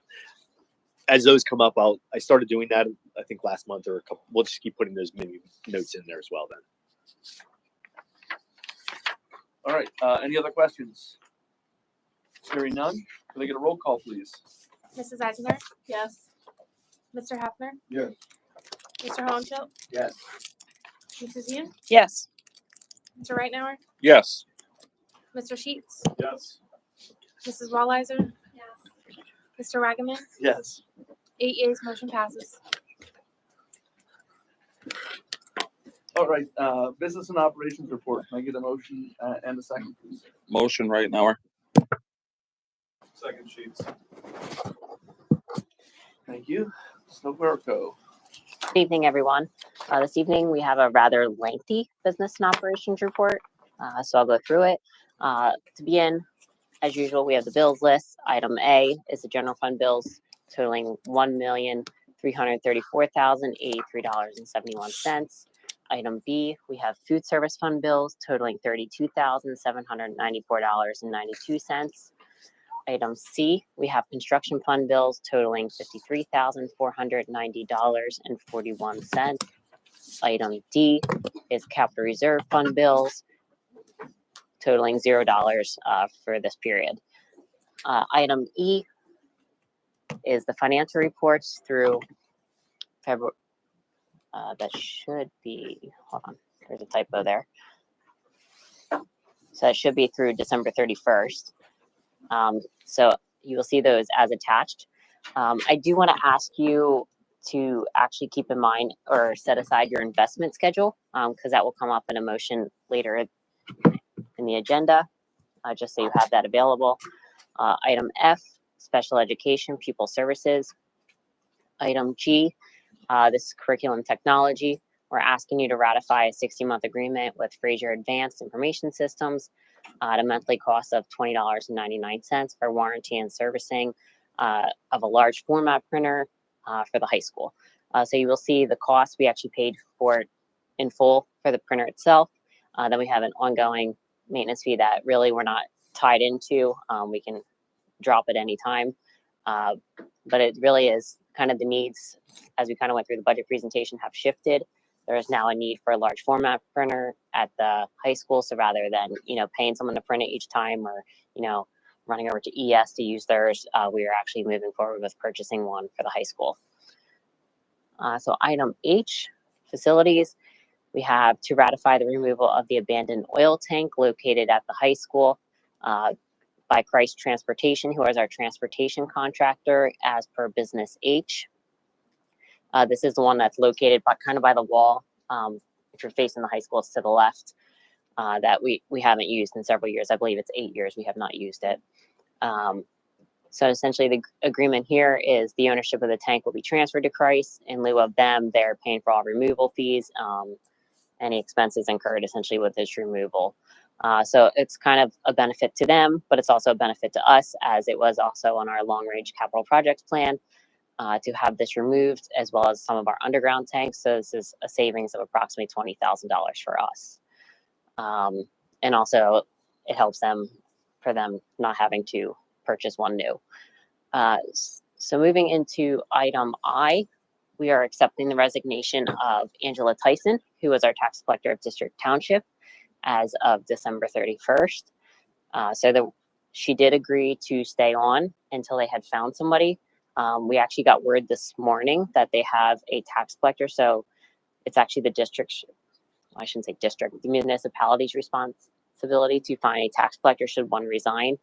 As those come up, I started doing that, I think last month or a couple. We'll just keep putting those mini notes in there as well then. all right. Any other questions? Hearing none, can I get a roll call, please? Mrs. Eisinger? Yes. Mr. Hefner? Yes. Mr. Hohenfeld? Yes. Mrs. Yoon? Yes. Mr. Reitnauer? Yes. Mr. Sheets? Yes. Mrs. Walliser? Mr. Wagaman? Yes. 8 yeas, motion passes. All right, business and operations report. Can I get a motion and a second, please? Motion right now. Second Sheets. Thank you. Snowbird. Good evening, everyone. This evening, we have a rather lengthy business and operations report, so I'll go through it. To begin, as usual, we have the bills list. Item A is the general fund bills totaling $1,334,083.71. Item B, we have food service fund bills totaling $32,794.92. Item C, we have construction fund bills totaling $53,490.41. Item D is capital reserve fund bills totaling $0 for this period. Item E is the financial reports through February. That should be, hold on, there's a typo there. So it should be through December 31st. So you will see those as attached. I do want to ask you to actually keep in mind or set aside your investment schedule because that will come up in a motion later in the agenda, just so you have that available. Item F, special education, pupil services. Item G, this is curriculum technology. We're asking you to ratify a 60-month agreement with Fraser Advanced Information Systems at a monthly cost of $20.99 for warranty and servicing of a large format printer for the high school. So you will see the cost. We actually paid for it in full for the printer itself. Then we have an ongoing maintenance fee that really we're not tied into. We can drop at any time. But it really is kind of the needs, as we kind of went through the budget presentation, have shifted. There is now a need for a large format printer at the high school. So rather than, paying someone to print it each time or, running over to ES to use theirs, we are actually moving forward with purchasing one for the high school. So item H, facilities. We have to ratify the removal of the abandoned oil tank located at the high school by Christ Transportation, who is our transportation contractor as per Business H. This is the one that's located kind of by the wall. If you're facing the high school, it's to the left, that we haven't used in several years. I believe it's 8 years we have not used it. So essentially the agreement here is the ownership of the tank will be transferred to Christ. In lieu of them, they're paying for all removal fees, any expenses incurred essentially with this removal. So it's kind of a benefit to them, but it's also a benefit to us as it was also on our long range capital projects plan to have this removed, as well as some of our underground tanks. So this is a savings of approximately $20,000 for us. And also it helps them for them not having to purchase one new. So moving into item I, we are accepting the resignation of Angela Tyson, who was our tax collector of District Township as of December 31st. She did agree to stay on until they had found somebody. We actually got word this morning that they have a tax collector. So it's actually the district's, I shouldn't say district, the municipality's responsibility to find a tax collector should one resign.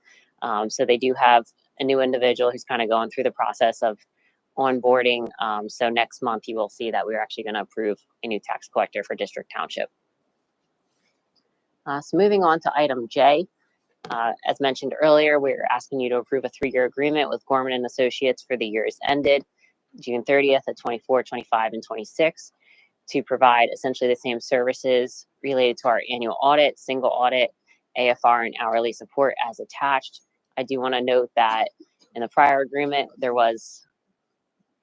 So they do have a new individual who's kind of going through the process of onboarding. So next month you will see that we're actually going to approve a new tax collector for District Township. So moving on to item J. As mentioned earlier, we're asking you to approve a 3-year agreement with Gorman and Associates for the years ended June 30th at 24, 25, and 26 to provide essentially the same services related to our annual audit, single audit, AFR, and hourly support as attached. I do want to note that in the prior agreement, there was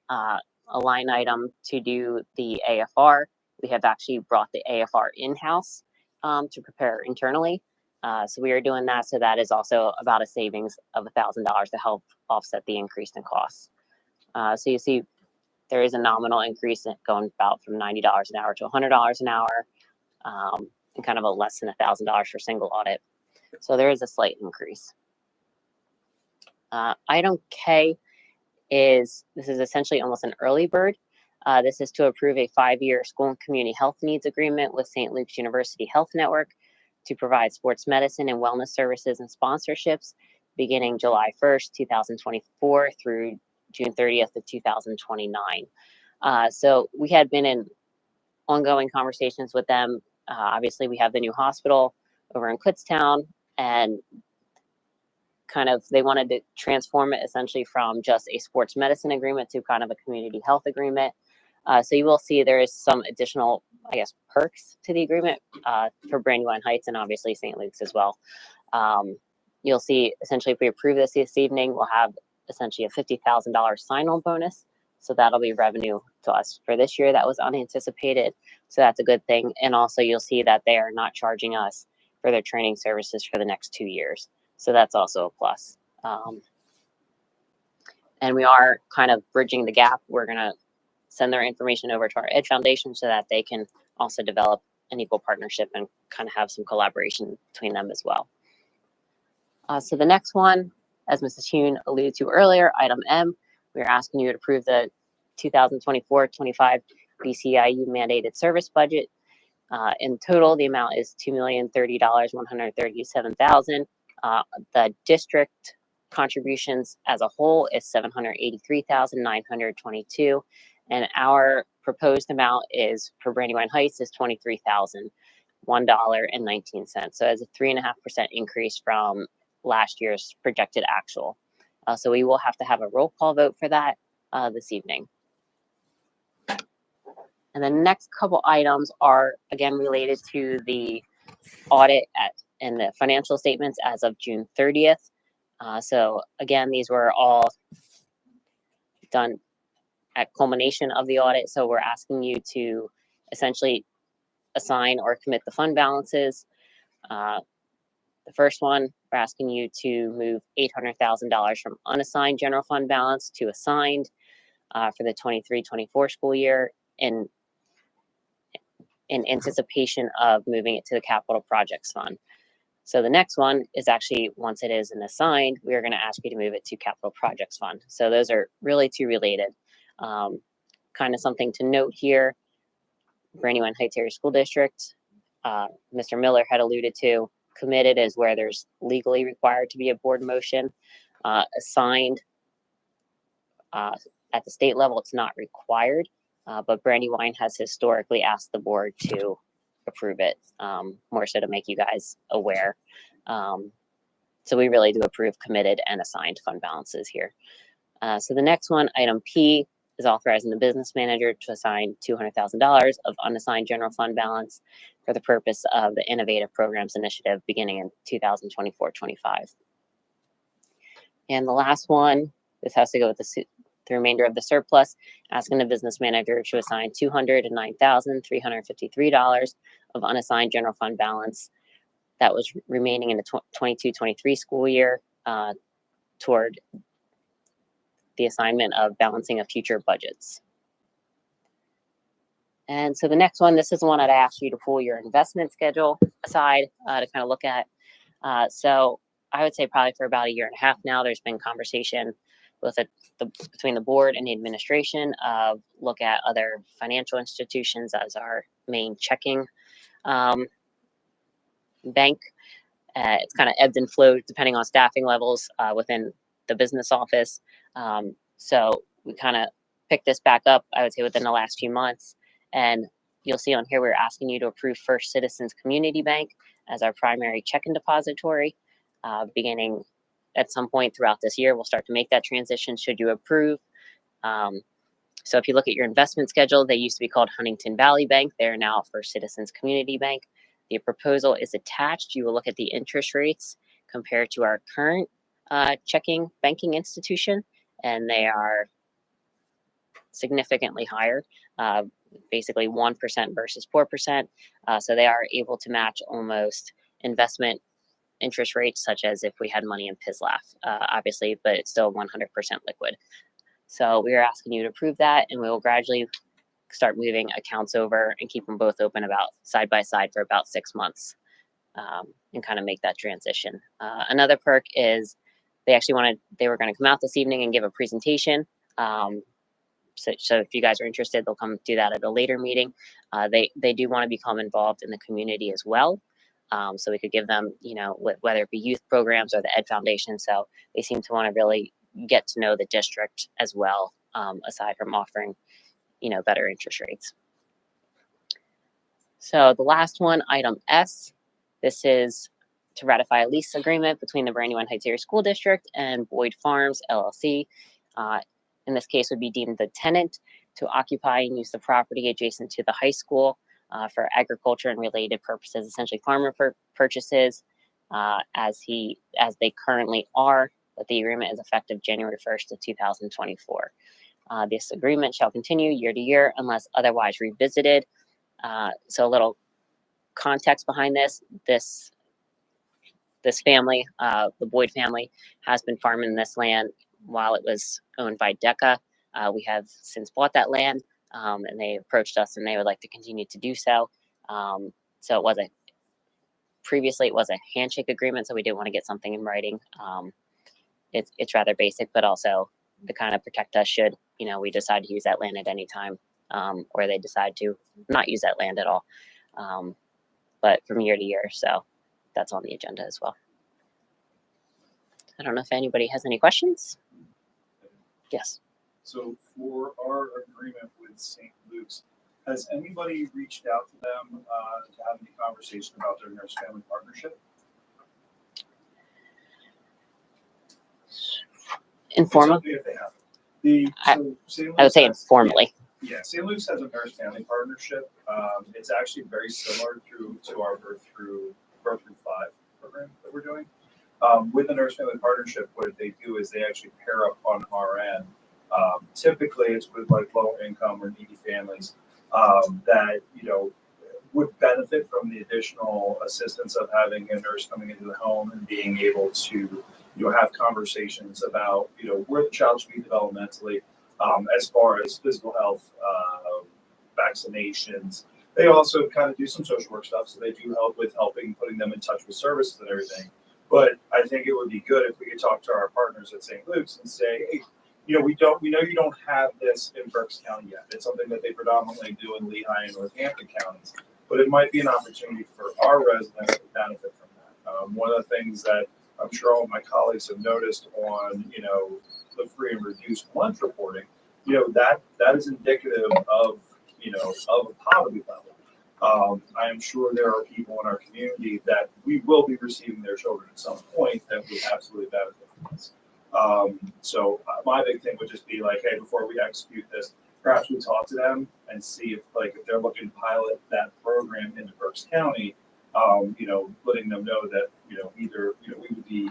a line item to do the AFR. We have actually brought the AFR in-house to prepare internally. So we are doing that. So that is also about a savings of $1,000 to help offset the increase in costs. So you see there is a nominal increase going about from $90 an hour to $100 an hour, and kind of a less than $1,000 for single audit. So there is a slight increase. Item K this is essentially almost an early bird. This is to approve a 5-year school and community health needs agreement with St. Luke's University Health Network to provide sports medicine and wellness services and sponsorships beginning July 1st, 2024 through June 30th of 2029. So we had been in ongoing conversations with them. Obviously, we have the new hospital over in Kutztown, and kind of they wanted to transform it essentially from just a sports medicine agreement to kind of a community health agreement. So you will see there is some additional, I guess, perks to the agreement for Brandywine Heights and obviously St. Luke's as well. You'll see essentially if we approve this evening, we'll have essentially a $50,000 sign-on bonus. So that'll be revenue to us for this year that was unanticipated. So that's a good thing. And also you'll see that they are not charging us for their training services for the next 2 years. So that's also a plus. And we are kind of bridging the gap. We're going to send their information over to our Ed Foundation so that they can also develop an equal partnership and kind of have some collaboration between them as well. So the next one, as Mrs. Hune alluded to earlier, item M, we are asking you to approve the 2024-25 BCIU mandated service budget. In total, the amount is $2,030,137,000. The district contributions as a whole is $783,922, and our proposed amount is for Brandywine Heights is $23,001.19. So it's a 3.5% increase from last year's projected actual. So we will have to have a roll call vote for that this evening. And the next couple items are again related to the audit and the financial statements as of June 30th. So again, these were all done at culmination of the audit. So we're asking you to essentially assign or commit the fund balances. The first one, we're asking you to move $800,000 from unassigned general fund balance to assigned for the 23-24 school year in anticipation of moving it to the capital projects fund. So the next one is actually, once it is an assigned, we are going to ask you to move it to capital projects fund. So those are really two related. Kind of something to note here, Brandywine Heights Area School District, Mr. Miller had alluded to, committed is where there's legally required to be a board motion. Assigned at the state level, it's not required, but Brandywine has historically asked the board to approve it, more so to make you guys aware. So we really do approve committed and assigned fund balances here. So the next one, item P, is authorizing the business manager to assign $200,000 of unassigned general fund balance for the purpose of the Innovative Programs Initiative beginning in 2024-25. And the last one, this has to go with the remainder of the surplus, asking the business manager to assign $209,353 of unassigned general fund balance that was remaining in the 22-23 school year toward the assignment of balancing of future budgets. And so the next one, this is the one that I asked you to pull your investment schedule aside to kind of look at. So I would say probably for about a year and a half now, there's been conversation with between the board and the administration of look at other financial institutions as our main checking bank. It's kind of ebbed and flowed depending on staffing levels within the business office. So we kind of picked this back up, I would say, within the last few months. And you'll see on here, we're asking you to approve First Citizens Community Bank as our primary check-in depository. Beginning at some point throughout this year, we'll start to make that transition should you approve. So if you look at your investment schedule, they used to be called Huntington Valley Bank. They're now First Citizens Community Bank. The proposal is attached. You will look at the interest rates compared to our current checking banking institution, and they are significantly higher, basically 1% versus 4%. So they are able to match almost investment interest rates, such as if we had money in PISLAF, obviously, but it's still 100% liquid. So we are asking you to approve that, and we will gradually start moving accounts over and keep them both open about side by side for about 6 months and kind of make that transition. Another perk is they were going to come out this evening and give a presentation. So if you guys are interested, they'll come do that at a later meeting. They do want to become involved in the community as well. So we could give them, whether it be youth programs or the Ed Foundation. So they seem to want to really get to know the district as well, aside from offering, better interest rates. So the last one, item S, this is to ratify a lease agreement between the Brandywine Heights Area School District and Boyd Farms, LLC. In this case, would be deemed the tenant to occupy and use the property adjacent to the high school for agriculture and related purposes, essentially farmer purchases, as they currently are. But the agreement is effective January 1st of 2024. This agreement shall continue year to year unless otherwise revisited. So a little context behind this family, the Boyd family, has been farming this land while it was owned by DECA. We have since bought that land, and they approached us and they would like to continue to do so. So it was previously it was a handshake agreement, so we didn't want to get something in writing. It's rather basic, but also to kind of protect us should, we decide to use that land at any time, or they decide to not use that land at all. But from year to year, so that's on the agenda as well. I don't know if anybody has any questions. Yes. So for our agreement with St. Luke's, has anybody reached out to them to have any conversation about their nurse family partnership? Informal? If they have. I would say informally. Yeah, St. Luke's has a nurse family partnership. It's actually very similar to our Birth Through 5 program that we're doing. With the nurse family partnership, what they do is they actually pair up on our end. Typically, it's with like low income or needy families that would benefit from the additional assistance of having a nurse coming into the home and being able to have conversations about where the child should be developmentally, as far as physical health, vaccinations. They also kind of do some social work stuff, so they do help with putting them in touch with services and everything. But I think it would be good if we could talk to our partners at St. Luke's and say, hey, we know you don't have this in Berks County yet. It's something that they predominantly do in Lehigh and Northampton counties, but it might be an opportunity for our residents to benefit from that. One of the things that I'm sure all of my colleagues have noticed on, the free and reduced lunch reporting, that is indicative of, of a poverty level. I am sure there are people in our community that we will be receiving their children at some point that would absolutely benefit from this. So my big thing would just be like, hey, before we execute this, perhaps we talk to them and see if they're looking to pilot that program into Berks County, letting them know that, either, we would be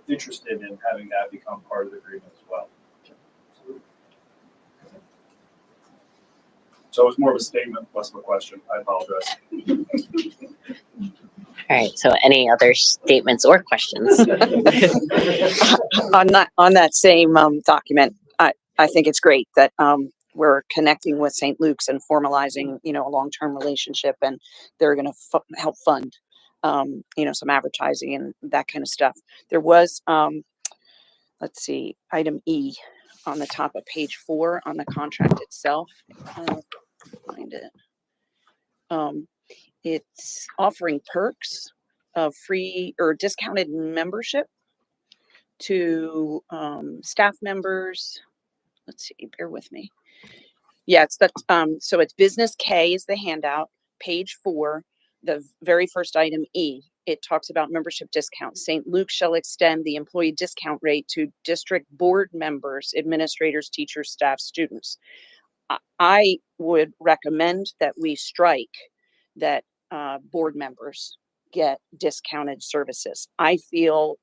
interested in having that become part of the agreement as well. So it's more of a statement, less of a question. I apologize. All right. So any other statements or questions? On that same document, I think it's great that we're connecting with St. Luke's and formalizing, a long-term relationship, and they're going to help fund, some advertising and that kind of stuff. There was, let's see, item E on the top of page 4 on the contract itself. Find it. It's offering perks of free or discounted membership to staff members. Let's see, bear with me. Yeah, it's that. So it's business K is the handout, page 4, the very first item E. It talks about membership discounts. St. Luke shall extend the employee discount rate to district board members, administrators, teachers, staff, students. I would recommend that we strike that board members get discounted services. I feel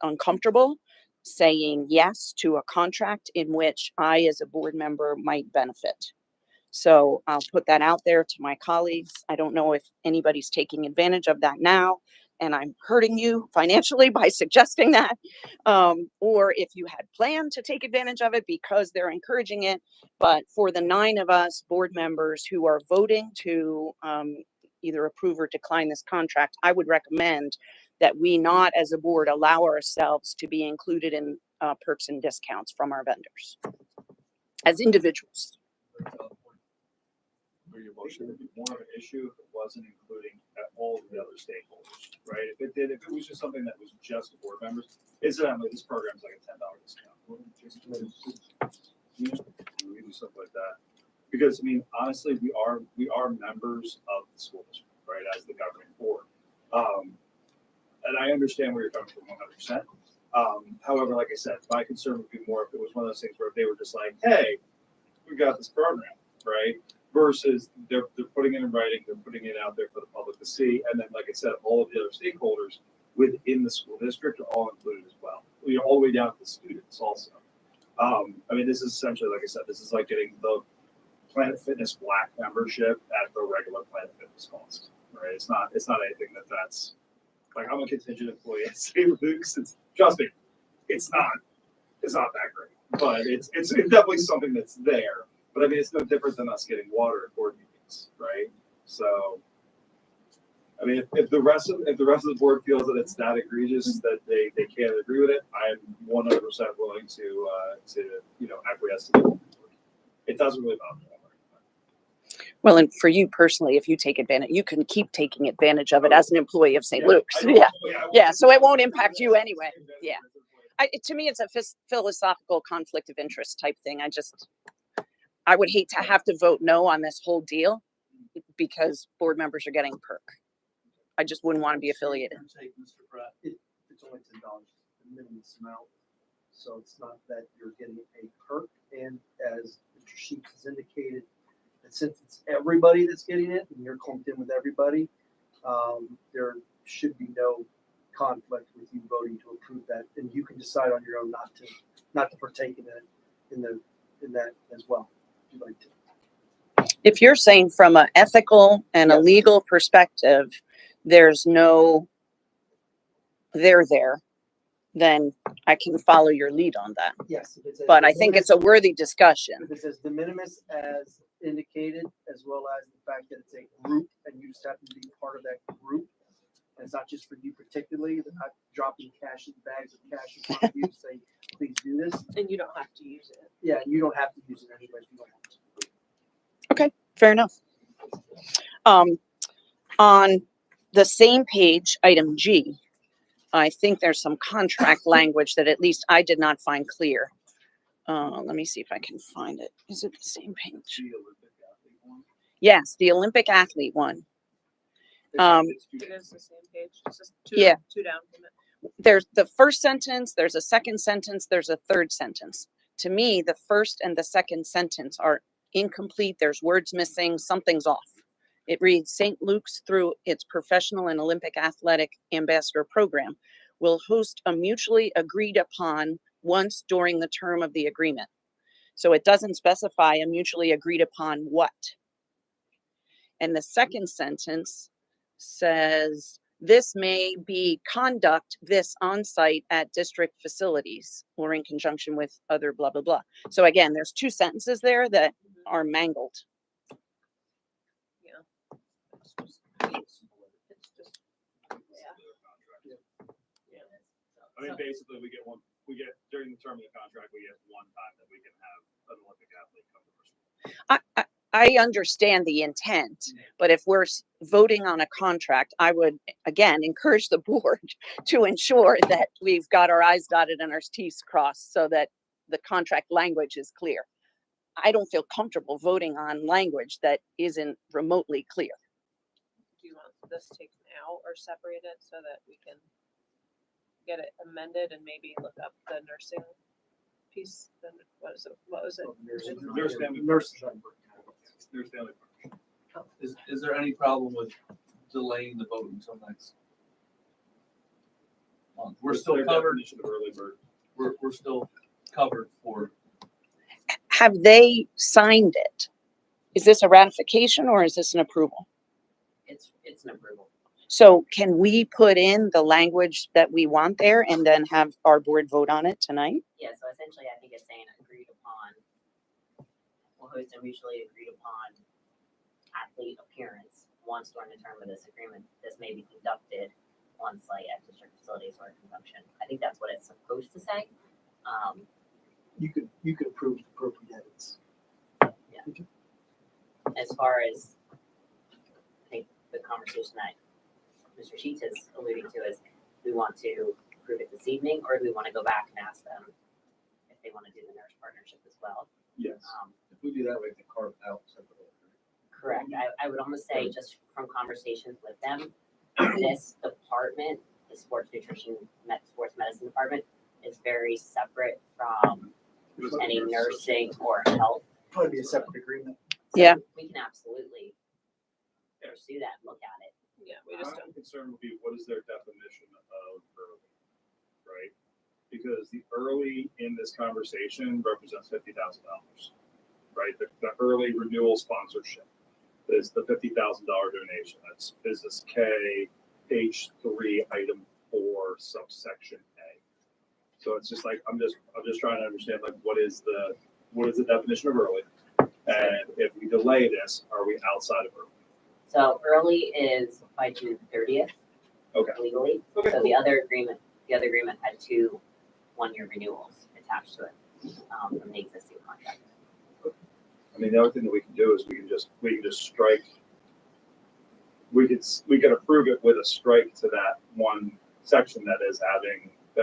uncomfortable saying yes to a contract in which I, as a board member, might benefit. So I'll put that out there to my colleagues. I don't know if anybody's taking advantage of that now, and I'm hurting you financially by suggesting that, or if you had planned to take advantage of it because they're encouraging it. But for the 9 of us board members who are voting to either approve or decline this contract, I would recommend that we not, as a board, allow ourselves to be included in perks and discounts from our vendors as individuals. Your motion would be more of an issue if it wasn't including all of the other stakeholders, right? If it was just something that was just board members, incidentally, this program is like a $10 discount. We do something like that because honestly, we are members of the school district, right? As the governing board, and I understand where you're coming from 100%. However, like I said, my concern would be more if it was one of those things where if they were just like, hey, we got this program, right? Versus they're putting it in writing, they're putting it out there for the public to see, and then, like I said, all of the other stakeholders within the school district are all included as well. All the way down to the students also. This is essentially, like I said, this is like getting the Planet Fitness Black membership at the regular Planet Fitness cost, right? It's not anything that's like I'm a contingent employee at St. Luke's. Trust me, it's not. it's not that great, but it's definitely something that's there. But I mean, it's no different than us getting water at board meetings, right? So, I mean, if the rest of the board feels that it's that egregious that they can't agree with it, I'm 100% willing to acquiesce to it. It doesn't really bother me. Well, and for you personally, if you take advantage, you can keep taking advantage of it as an employee of St. Luke's. I don't- Yeah. I won't Yeah. take So it that. won't impact you anyway. Yeah. To me, it's a philosophical conflict of interest type thing. I would hate to have to vote no on this whole deal because board members are getting a perk. I just wouldn't want to be affiliated. Take Mr. Pratt, it's only $10, the minimum amount. So it's not that you're getting a perk. And as Mr. Sheets has indicated, that since it's everybody that's getting it and you're clumped in with everybody, there should be no conflict with you voting to approve that. And you can decide on your own not to partake in that as well. If you'd like to. If you're saying from an ethical and a legal perspective, there's no there, then I can follow your lead on that. Yes. If it says But de I think minimis- it's a worthy discussion. If it says de minimis as indicated, as well as the fact that it's a group and you just happen to be part of that group, and it's not just for you particularly, they're not dropping cash in bags of cash in front of you to say, please do this. And you don't have to use it. Yeah, you don't have to use it anyway if you don't want to. Okay, fair enough. On the same page, item G, I think there's some contract language that at least I did not find clear. Let me see if I can find it. Is it the same page? Yes, the Olympic athlete one. It is the same page. It's just Yeah. two down from it. There's the first sentence, there's a second sentence, there's a third sentence. To me, the first and the second sentence are incomplete. There's words missing, something's off. It reads St. Luke's, through its professional and Olympic athletic ambassador program, will host a mutually agreed upon once during the term of the agreement. So it doesn't specify a mutually agreed upon what. And the second sentence says, this may be conduct this on-site at district facilities or in conjunction with other blah, blah, blah. So again, there's two sentences there that are mangled. I mean, basically, we get during the term of the contract, we get one time that we can have an Olympic athlete come to our school. I understand the intent, but if we're voting on a contract, I would, again, encourage the board to ensure that we've got our I's dotted and our T's crossed so that the contract language is clear. I don't feel comfortable voting on language that isn't remotely clear. Do you want this taken out or separated so that we can get it amended and maybe look up the nursing piece? Then what was it? Nurse family. Is there any problem with delaying the vote until next month? We're What's still their covered. definition of early bird? We're still covered for. Have they signed it? Is this a ratification or is this an approval? It's an approval. So can we put in the language that we want there and then have our board vote on it tonight? Yeah, so essentially I think it's saying agreed upon, will host a mutually agreed upon athlete appearance once during the term of this agreement. This may be conducted on site at district facilities or conjunction. I think that's what it's supposed to say. You could approve the appropriate edits. As far as I think the conversation that Mr. Sheets is alluding to is, we want to approve it this evening, or do we want to go back and ask them if they want to do the nurse partnership as well? Yes. If we do that, we can carve out separately. Correct. I would almost say, just from conversations with them, this department, the sports nutrition, sports medicine department, is very separate from any nursing or health. Probably be a separate agreement. Yeah. We can absolutely pursue that and look at it. Yeah, we just I'm concerned would be what is their definition of early, right? Because the early in this conversation represents $50,000, right? The early renewal sponsorship is the $50,000 donation. That's business K, H3, item 4, subsection A. So it's just like, I'm just trying to understand, like, what is the definition of early? And if we delay this, are we outside of early? So early is by June 30th Okay. legally. Okay. So the other agreement had 2 one-year renewals attached to it from the existing contract. I mean, the other thing that we can do is we can just strike. We could approve it with a strike to that one section that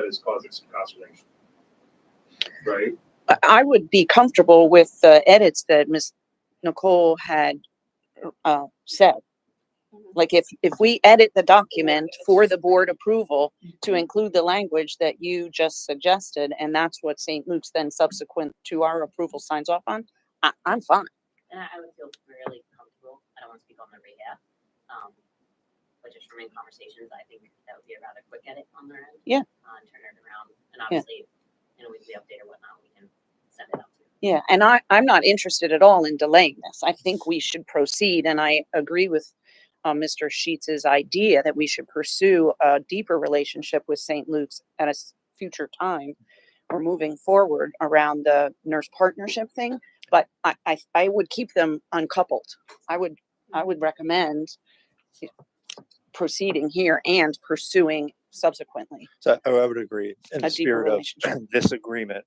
is causing some consternation. Right? I would be comfortable with the edits that Ms. Nicole had said. Like if we edit the document for the board approval to include the language that you just suggested, and that's what St. Luke's then subsequent to our approval signs off on, I'm fine. And I would feel really comfortable. I don't want to speak on their behalf. But just from in conversations, I think that would be a rather quick edit on their end. Yeah. And turn it around. And obviously, in a weekly update or whatnot, we can send it out to you. Yeah, and I'm not interested at all in delaying this. I think we should proceed, and I agree with Mr. Sheets's idea that we should pursue a deeper relationship with St. Luke's at a future time. We're moving forward around the nurse partnership thing, but I would keep them uncoupled. I would recommend proceeding here and pursuing subsequently. So I would agree in the A deeper spirit of relationship. this agreement,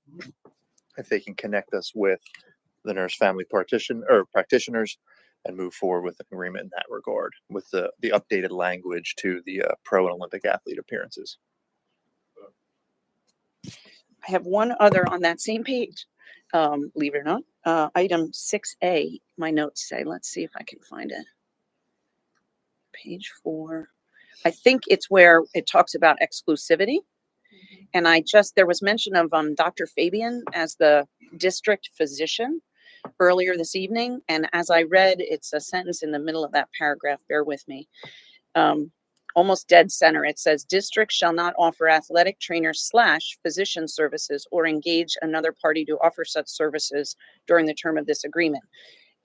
if they can connect us with the nurse family practitioners and move forward with an agreement in that regard with the updated language to the pro and Olympic athlete appearances. I have one other on that same page, believe it or not. Item 6A, my notes say, let's see if I can find it. Page 4. I think it's where it talks about exclusivity. And there was mention of Dr. Fabian as the district physician earlier this evening. And as I read, it's a sentence in the middle of that paragraph, bear with me. Almost dead center. It says district shall not offer athletic trainers / physician services or engage another party to offer such services during the term of this agreement.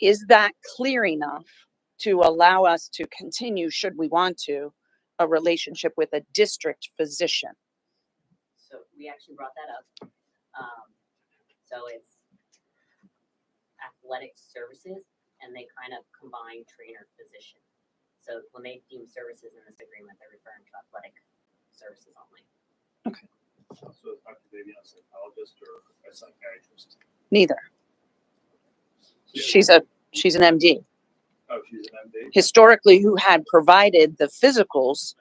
Is that clear enough to allow us to continue, should we want to, a relationship with a district physician? So we actually brought that up. So it's athletic services, and they kind of combine trainer physician. So when they deem services in this agreement, they're referring to athletic services only. So it's Dr. Fabian a psychologist or a psychiatrist? Neither. She's an MD. Oh, she's an MD? Historically, who had provided the physicals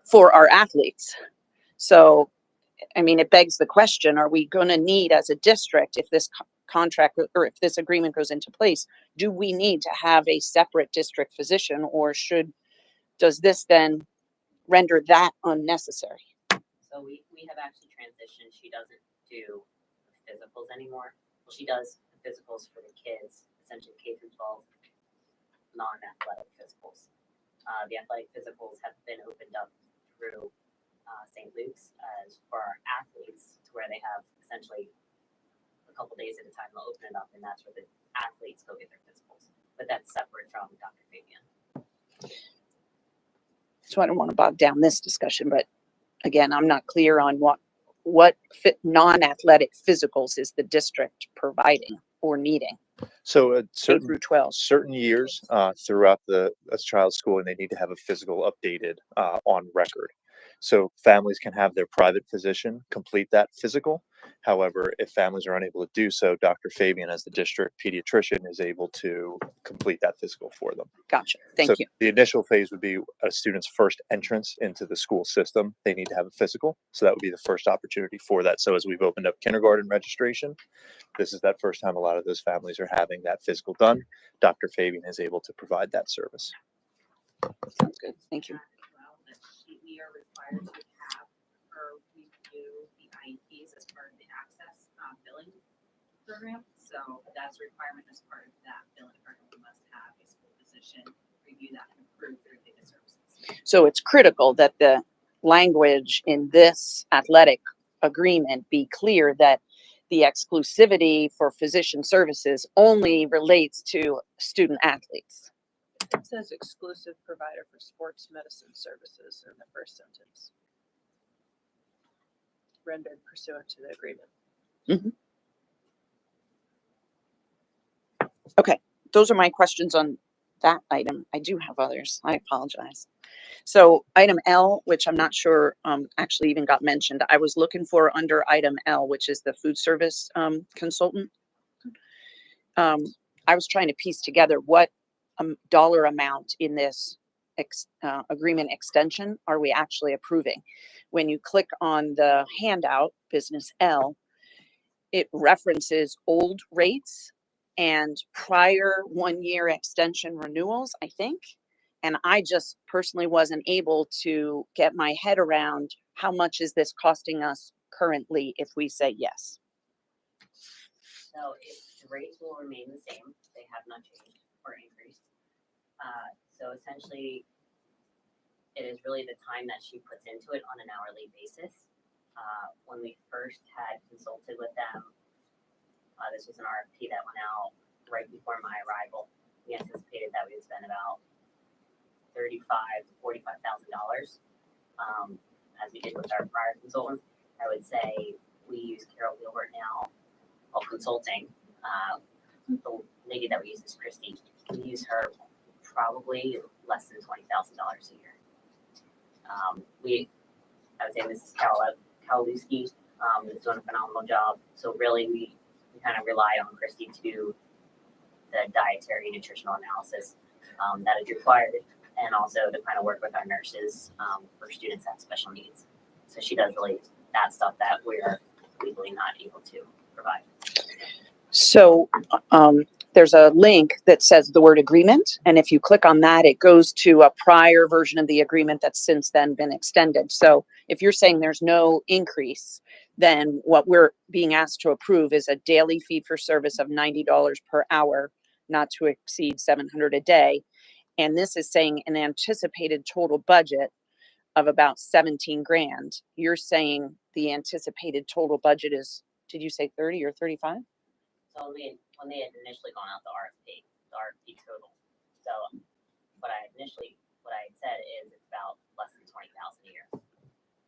for our athletes. So, I mean, it begs the question, are we going to need as a district, if this contract or if this agreement goes into place, do we need to have a separate district physician, or does this then render that unnecessary? So we have actually transitioned. She doesn't do physicals anymore. Well, she does the physicals for the kids, essentially K through 12, non-athletic physicals. The athletic physicals have been opened up through St. Luke's as for our athletes, to where they have essentially a couple days at a time they'll open it up, and that's where the athletes go get their physicals. But that's separate from Dr. Fabian. So I don't want to bog down this discussion, but again, I'm not clear on what non-athletic physicals is the district providing or needing. So at K through 12. certain years throughout a child's school, and they need to have a physical updated on record. So families can have their private physician complete that physical. However, if families are unable to do so, Dr. Fabian, as the district pediatrician, is able to complete that physical for them. Gotcha. Thank So you. the initial phase would be a student's first entrance into the school system. They need to have a physical. So that would be the first opportunity for that. So as we've opened up kindergarten registration, this is that first time a lot of those families are having that physical done. Dr. Fabian is able to provide that service. Sounds good. Thank you. We are required to have or review the IEPs as part of the access billing program. So that's a requirement as part of that billing program. We must have a school physician review that and approve their data services. So it's critical that the language in this athletic agreement be clear that the exclusivity for physician services only relates to student athletes. It says exclusive provider for sports medicine services in the first sentence. rendered pursuant to the agreement. Okay, those are my questions on that item. I do have others. I apologize. So item L, which I'm not sure actually even got mentioned, I was looking for under item L, which is the food service consultant. I was trying to piece together what dollar amount in this agreement extension are we actually approving. When you click on the handout, business L, it references old rates and prior 1-year extension renewals, I think. And I just personally wasn't able to get my head around how much is this costing us currently if we say yes. So the rates will remain the same. They have not changed or increased. So essentially, it is really the time that she puts into it on an hourly basis. When we first had consulted with them, this was an RFP that went out right before my arrival. We anticipated that we would spend about $35,000 to $45,000, as we did with our prior consultant. I would say we use Carol Gilbert now while consulting. The lady that we use is Christy. We use her probably less than $20,000 a year. I would say Mrs. Kawaluski is doing a phenomenal job. So really, we kind of rely on Christy to do the dietary nutritional analysis that is required, and also to kind of work with our nurses for students that have special needs. So she does really that stuff that we're legally not able to provide. So there's a link that says the word agreement. And if you click on that, it goes to a prior version of the agreement that's since then been extended. So if you're saying there's no increase, then what we're being asked to approve is a daily fee for service of $90 per hour, not to exceed $700 a day. And this is saying an anticipated total budget of about 17 grand. You're saying the anticipated total budget is, did you say 30 or 35? So when they had initially gone out the RFP total. So what I had said is it's about less than 20,000 a year.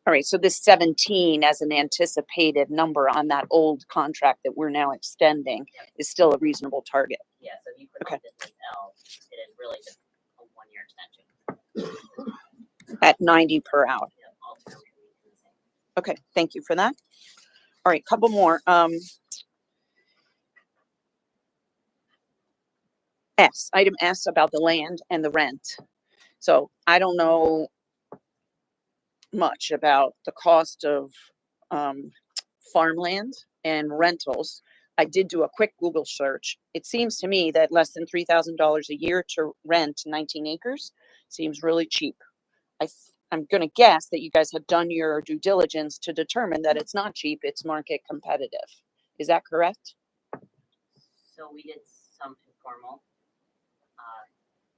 All right, so this 17 as an anticipated number on that old contract that we're now extending is still a reasonable target. Yeah, so if you put on business L, it is really just a 1-year extension. At 90 per hour. Yeah, all terms remain the same. Okay, thank you for that. All right, couple more. Item S about the land and the rent. So I don't know much about the cost of farmland and rentals. I did do a quick Google search. It seems to me that less than $3,000 a year to rent 19 acres seems really cheap. I'm going to guess that you guys have done your due diligence to determine that it's not cheap, it's market competitive. Is that correct? So we did some informal,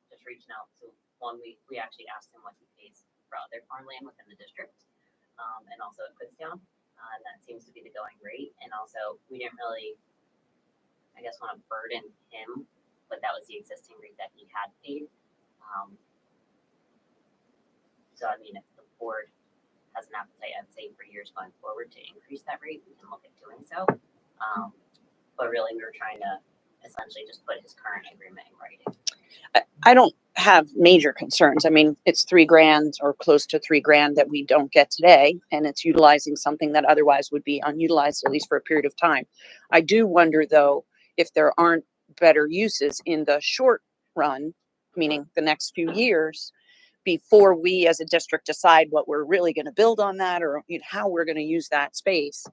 just reaching out to one. We actually asked him what he pays for other farmland within the district, and also at Kutztown. That seems to be the going rate. And also, we didn't really, I guess, want to burden him, but that was the existing rate that he had paid. So, I mean, if the board has an appetite, I'd say for years going forward to increase that rate, we can look at doing so. But really, we were trying to essentially just put his current agreement in writing. I don't have major concerns. I mean, it's $3,000 or close to $3,000 that we don't get today, and it's utilizing something that otherwise would be unutilized, at least for a period of time. I do wonder, though, if there aren't better uses in the short run, meaning the next few years, before we as a district decide what we're really going to build on that, or how we're going to use that space.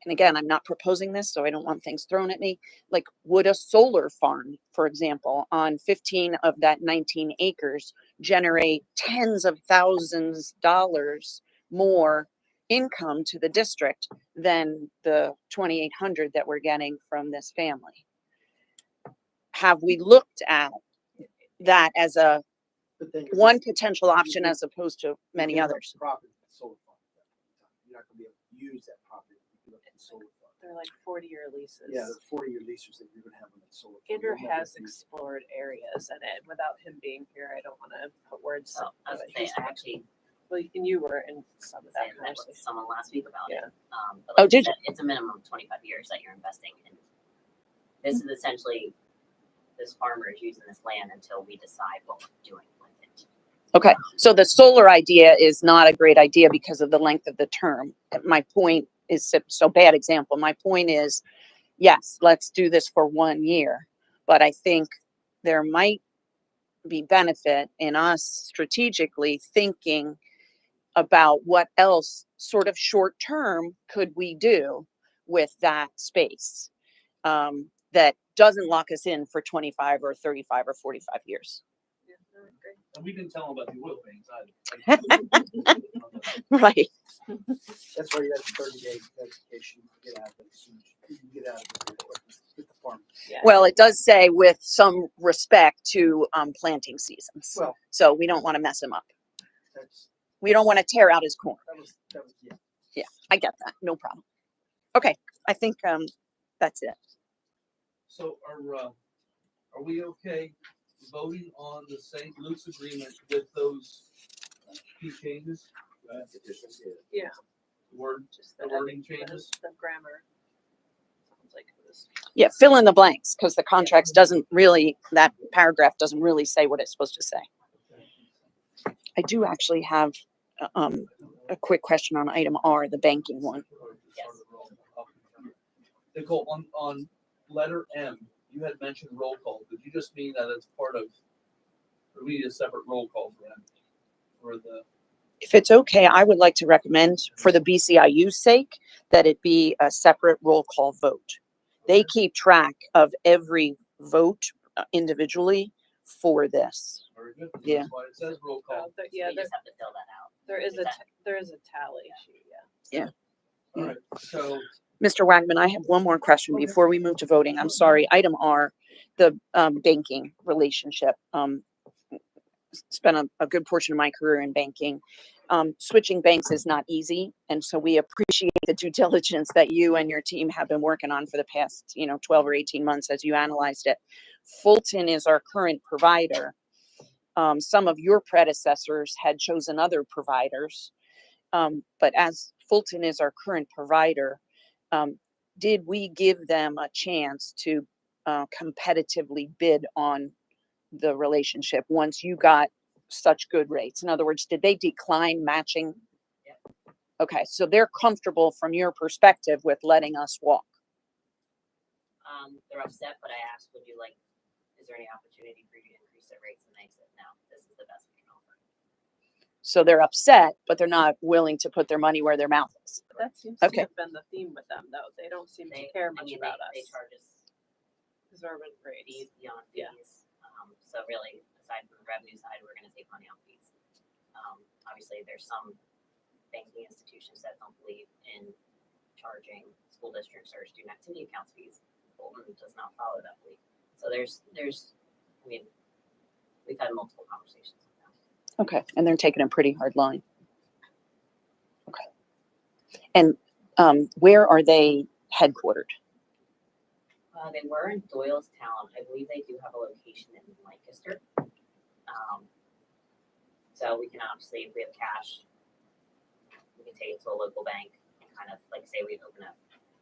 And again, I'm not proposing this, so I don't want things thrown at me. Like, would a solar farm, for example, on 15 of that 19 acres generate tens of thousands of dollars more income to the district than the $2,800 that we're getting from this family? Have we looked at that as a one potential option as opposed to many others? You're not going to be able to use that property. They're like 40-year leases. Yeah, they're 40-year leases that you're going to have on that solar. Andrew has explored areas, and without him being here, I don't want to put words. So I was but saying, he's I actually Well, and you were in some of I that met with conversation. someone last week about it. Yeah. But Oh, like you did you? said, it's a minimum of 25 years that you're investing in. This is essentially, this farmer is using this land until we decide what we're doing with it. Okay, so the solar idea is not a great idea because of the length of the term. My point is, so bad example. My point is, yes, let's do this for 1 year, but I think there might be benefit in us strategically thinking about what else sort of short term could we do with that space that doesn't lock us in for 25 or 35 or 45 years. And we didn't tell them about the oil things either. Right. That's why you have 30-day notification to get out of it as soon as you can get out of it. Get the farm. Well, it does say with some respect to planting seasons. Well, So we don't want to mess him up. that's, We don't want to tear out his corn. that was, yeah. Yeah, I get that. No problem. Okay, I think that's it. So are we okay voting on the St. Luke's agreement with those key changes? Yeah. Word, Just the wording changes? The grammar. Sounds like it was. Yeah, fill in the blanks because the contracts doesn't really, that paragraph doesn't really say what it's supposed to say. I do actually have a quick question on item R, the banking one. Nicole, on letter M, you had mentioned roll call. Did you just mean that it's part of, or we need a separate roll call for that? For the, If it's okay, I would like to recommend for the BCIU's sake that it be a separate roll call vote. They keep track of every vote individually for this. very good. Yeah. That's why it says roll call. Yeah, We just have to fill that out. there is a That- there is a tally sheet. Yeah. Yeah. All right, so Mr. Wagman, I have one more question before we move to voting. I'm sorry. Item R, the banking relationship. Spent a good portion of my career in banking. Switching banks is not easy. And so we appreciate the due diligence that you and your team have been working on for the past, 12 or 18 months as you analyzed it. Fulton is our current provider. Some of your predecessors had chosen other providers. But as Fulton is our current provider, did we give them a chance to competitively bid on the relationship once you got such good rates? In other words, did they decline matching? Okay, so they're comfortable from your perspective with letting us walk. They're upset, but I asked, is there any opportunity for you to increase their rates? And they said, no, this is the best we can offer. So they're upset, but they're not willing to put their money where their mouth is. But that seems Okay. to have been the theme with them, though. They don't seem to care much about They us. charge us Exorbitant rates. fees beyond Yeah. fees. So really, aside from the revenue side, we're gonna take money off fees. Obviously, there's some banking institutions that don't believe in charging school districts or student activity accounts fees. Fulton does not follow that belief. So we've had multiple conversations with them. Okay, and they're taking a pretty hard line. Okay. And where are they headquartered? They were in Doylestown. I believe they do have a location in Lancaster. So we can obviously, if we have cash, we can take it to a local bank and kind of say we open up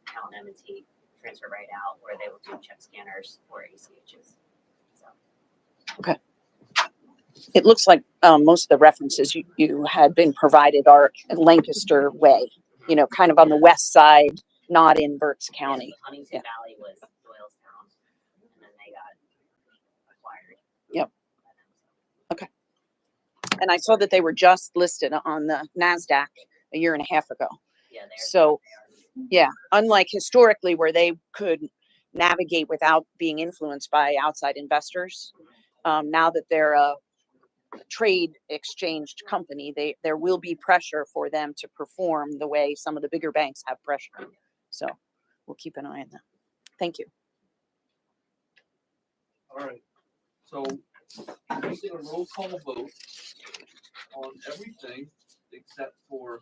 account in M&T, transfer right out, or they will do check scanners or ACHs. So. Okay. It looks like most of the references you had been provided are Lancaster way, kind of on the west side, not in Berks County. Yes, Huntington Valley was Doylestown, and then they got acquired. Yep. Okay. And I saw that they were just listed on the NASDAQ a year and a half ago. Yeah, So, yeah, unlike historically where they could navigate without being influenced by outside investors, now that they're a trade exchanged company, there will be pressure for them to perform the way some of the bigger banks have pressure. So we'll keep an eye on that. Thank you. all right. So using a roll call vote on everything except for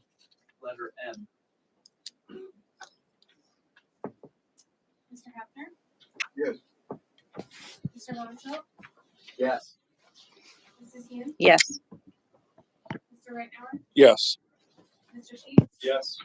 letter M. Mr. Hefner? Yes. Mr. Bombshell? Yes. Mrs. Hume? Yes. Mr. Mr. Reitauer, Yes. Mr. Sheets, Yes.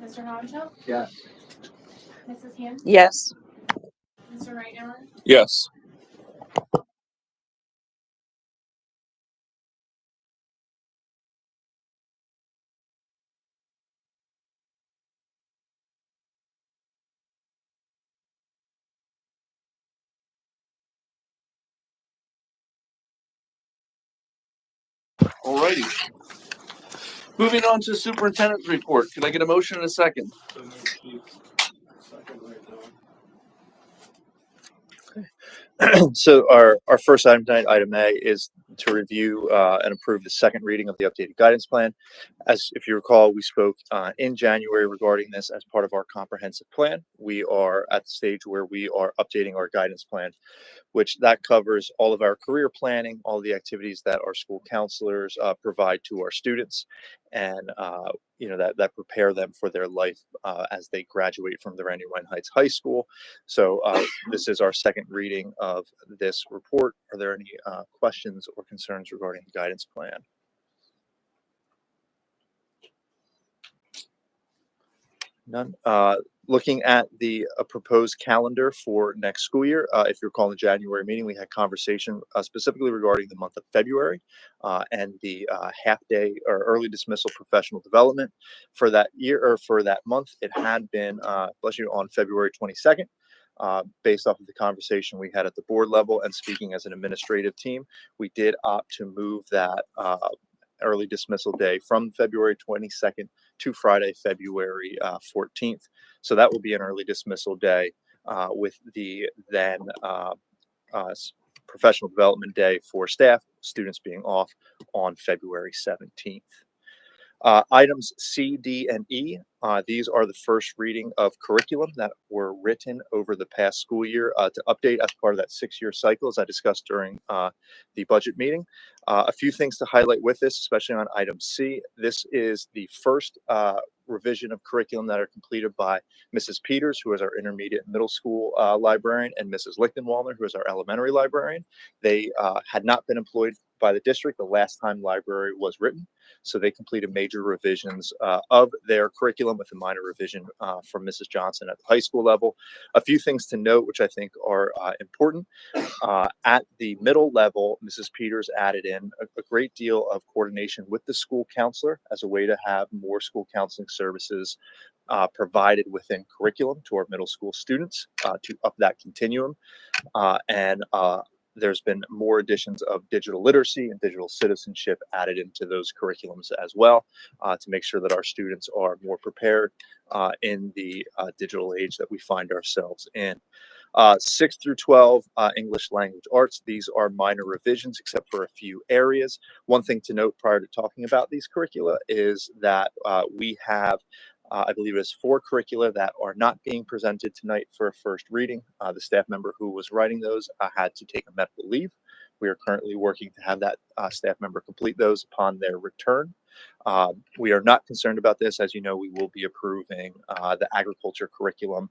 Mr. Hohenschel, Yes. Mrs. Hand, Yes. Mr. Reitauer, Yes. Alrighty. Moving on to superintendent's report. Can I get a motion in a second? So our first item tonight, item A, is to review and approve the second reading of the updated guidance plan. As if you recall, we spoke in January regarding this as part of our comprehensive plan. We are at the stage where we are updating our guidance plan, which that covers all of our career planning, all the activities that our school counselors provide to our students, and that prepare them for their life as they graduate from the Brandywine Heights High School. So this is our second reading of this report. Are there any questions or concerns regarding the guidance plan? None. Looking at the proposed calendar for next school year, if you recall in the January meeting, we had conversation specifically regarding the month of February and the half-day or early dismissal professional development for that year or for that month. It had been, bless you, on February 22nd. Based off of the conversation we had at the board level and speaking as an administrative team, we did opt to move that early dismissal day from February 22nd to Friday, February 14th. So that will be an early dismissal day with the then professional development day for staff, students being off on February 17th. Items C, D, and E. These are the first reading of curriculum that were written over the past school year to update as part of that 6-year cycle, as I discussed during the budget meeting. A few things to highlight with this, especially on item C. This is the first revision of curriculum that are completed by Mrs. Peters, who is our intermediate and middle school librarian, and Mrs. Lichtenwalner, who is our elementary librarian. They had not been employed by the district the last time library was written. So they completed major revisions of their curriculum with a minor revision from Mrs. Johnson at the high school level. A few things to note, which I think are important. At the middle level, Mrs. Peters added in a great deal of coordination with the school counselor as a way to have more school counseling services provided within curriculum to our middle school students to up that continuum. And there's been more additions of digital literacy and digital citizenship added into those curriculums as well to make sure that our students are more prepared in the digital age that we find ourselves in. 6 through 12, English language arts. These are minor revisions except for a few areas. One thing to note prior to talking about these curricula is that we have I believe it is 4 curricula that are not being presented tonight for a first reading. The staff member who was writing those had to take a medical leave. We are currently working to have that staff member complete those upon their return. We are not concerned about this. As you know, we will be approving the agriculture curriculum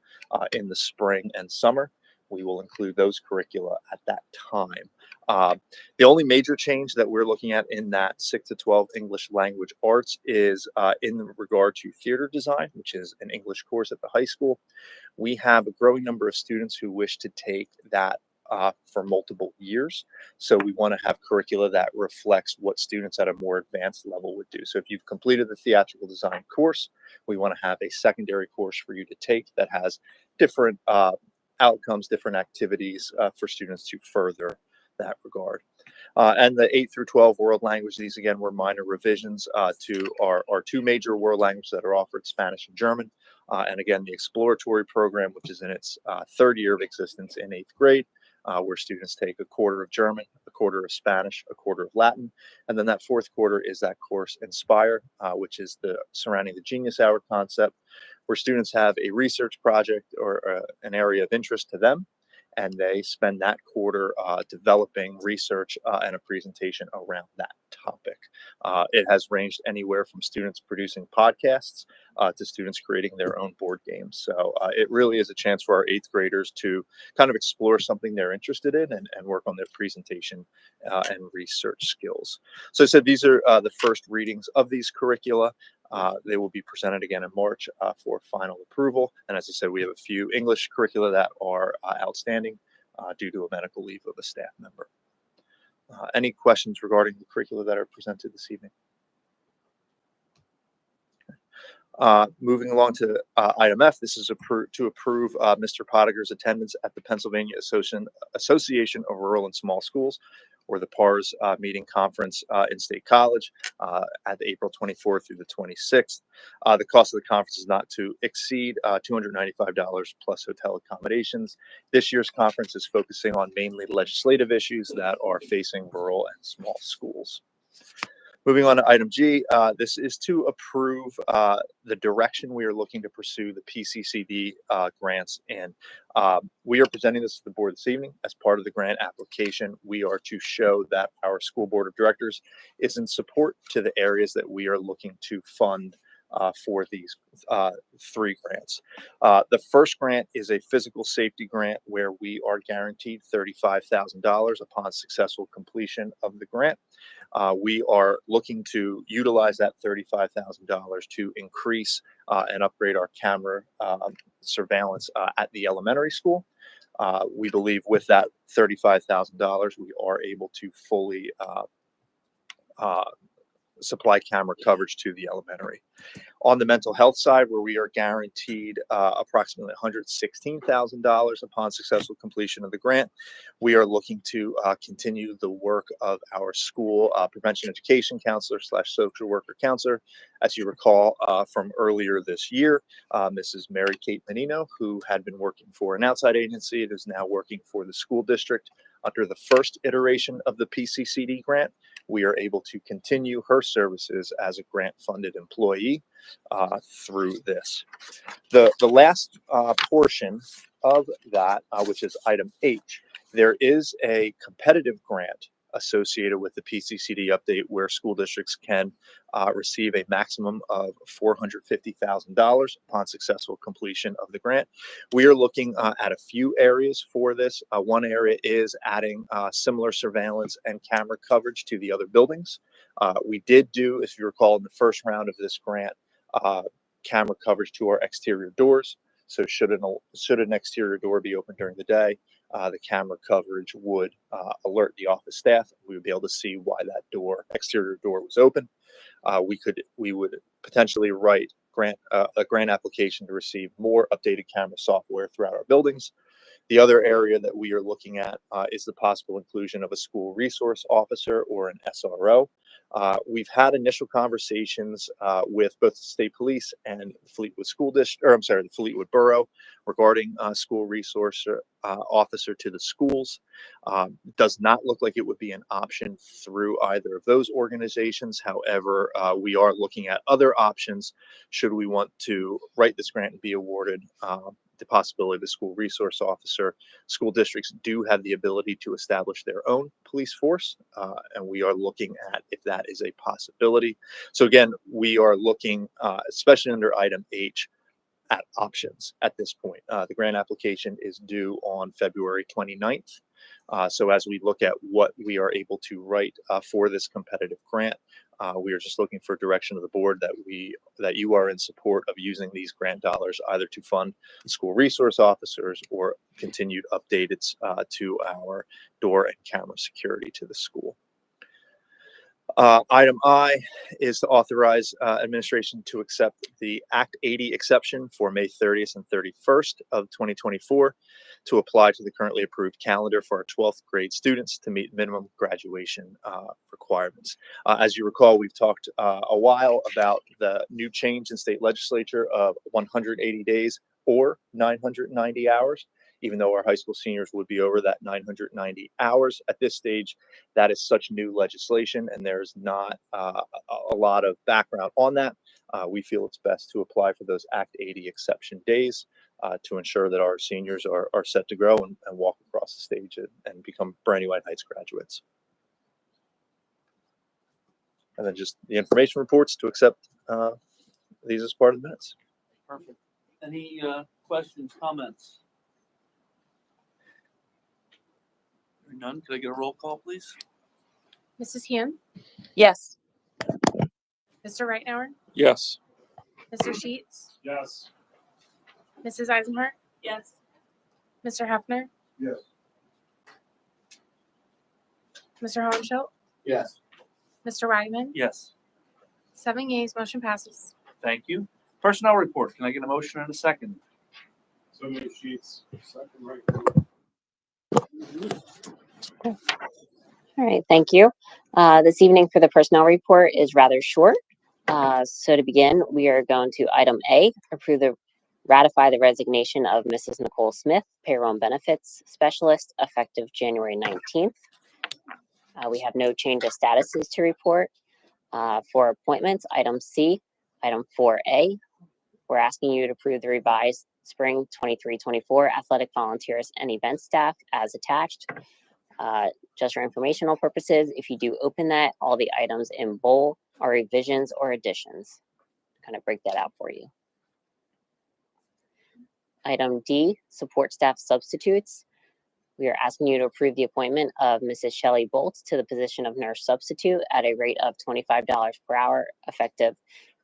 in the spring and summer. We will include those curricula at that time. The only major change that we're looking at in that 6 to 12 English language arts is in regard to theater design, which is an English course at the high school. We have a growing number of students who wish to take that for multiple years. So we want to have curricula that reflects what students at a more advanced level would do. So if you've completed the theatrical design course, we want to have a secondary course for you to take that has different outcomes, different activities for students to further that regard. And the 8 through 12 world language, these again were minor revisions to our 2 major world languages that are offered, Spanish and German. And again, the exploratory program, which is in its 3rd year of existence in 8th grade, where students take a quarter of German, a quarter of Spanish, a quarter of Latin. And then that 4th quarter is that course Inspire, which is the surrounding the Genius Hour concept, where students have a research project or an area of interest to them. and they spend that quarter developing research and a presentation around that topic. It has ranged anywhere from students producing podcasts to students creating their own board games. So it really is a chance for our 8th graders to kind of explore something they're interested in and work on their presentation and research skills. So I said these are the first readings of these curricula. They will be presented again in March for final approval. And as I said, we have a few English curricula that are outstanding due to a medical leave of a staff member. Any questions regarding the curricula that are presented this evening? Moving along to item F, this is to approve Mr. Pottiger's attendance at the Pennsylvania Association of Rural and Small Schools, or the PARS meeting conference in State College at April 24th through the 26th. The cost of the conference is not to exceed $295 plus hotel accommodations. This year's conference is focusing on mainly legislative issues that are facing rural and small schools. Moving on to item G, this is to approve the direction we are looking to pursue the PCCD grants in. We are presenting this to the board this evening as part of the grant application. We are to show that our school board of directors is in support to the areas that we are looking to fund for these 3 grants. The first grant is a physical safety grant where we are guaranteed $35,000 upon successful completion of the grant. We are looking to utilize that $35,000 to increase and upgrade our camera surveillance at the elementary school. We believe with that $35,000, we are able to fully supply camera coverage to the elementary. On the mental health side, where we are guaranteed approximately $116,000 upon successful completion of the grant, we are looking to continue the work of our school prevention education counselor / social worker counselor. As you recall from earlier this year, Mrs. Mary Kate Menino, who had been working for an outside agency, is now working for the school district under the first iteration of the PCCD grant. We are able to continue her services as a grant-funded employee through this. The last portion of that, which is item H, there is a competitive grant associated with the PCCD update where school districts can receive a maximum of $450,000 upon successful completion of the grant. We are looking at a few areas for this. One area is adding similar surveillance and camera coverage to the other buildings. We did do, if you recall, in the first round of this grant, camera coverage to our exterior doors. So should an exterior door be open during the day, the camera coverage would alert the office staff. We would be able to see why that exterior door was open. We would potentially write a grant application to receive more updated camera software throughout our buildings. The other area that we are looking at is the possible inclusion of a school resource officer or an SRO. We've had initial conversations with both the state police and the Fleetwood Borough regarding school resource officer to the schools. Does not look like it would be an option through either of those organizations. However, we are looking at other options should we want to write this grant and be awarded the possibility of the school resource officer. School districts do have the ability to establish their own police force, and we are looking at if that is a possibility. So again, we are looking, especially under item H, at options at this point. The grant application is due on February 29th. So as we look at what we are able to write for this competitive grant, we are just looking for direction of the board that you are in support of using these grant dollars either to fund school resource officers or continued updates to our door and camera security to the school. Item I is to authorize administration to accept the Act 80 exception for May 30th and 31st of 2024 to apply to the currently approved calendar for our 12th grade students to meet minimum graduation requirements. As you recall, we've talked a while about the new change in state legislature of 180 days or 990 hours. Even though our high school seniors would be over that 990 hours at this stage, that is such new legislation and there's not a lot of background on that. We feel it's best to apply for those Act 80 exception days to ensure that our seniors are set to grow and walk across the stage and become Brandywine Heights graduates. And then just the information reports to accept these as part of the minutes. Perfect. Any questions, comments? Hearing none, could I get a roll call, please? Mrs. Hume, Yes. Mr. Reitnauer, Yes. Mr. Sheets, Yes. Mrs. Eisenhart, Yes. Mr. Hefner, Yes. Mr. Hohenschildt, Yes. Mr. Wagman, Yes. 7 yeas, motion passes. Thank you. Personnel report. Can I get a motion and a second? So many sheets. Second, right. All right, thank you. This evening for the personnel report is rather short. So to begin, we are going to item A, ratify the resignation of Mrs. Nicole Smith, payroll and benefits specialist, effective January 19th. We have no change of statuses to report. For appointments, item C, item 4A, we're asking you to approve the revised spring 23-24 athletic volunteers and event staff as attached. Just for informational purposes, if you do open that, all the items in bold are revisions or additions. Kind of break that out for you. Item D, support staff substitutes. We are asking you to approve the appointment of Mrs. Shelley Bolts to the position of nurse substitute at a rate of $25 per hour, effective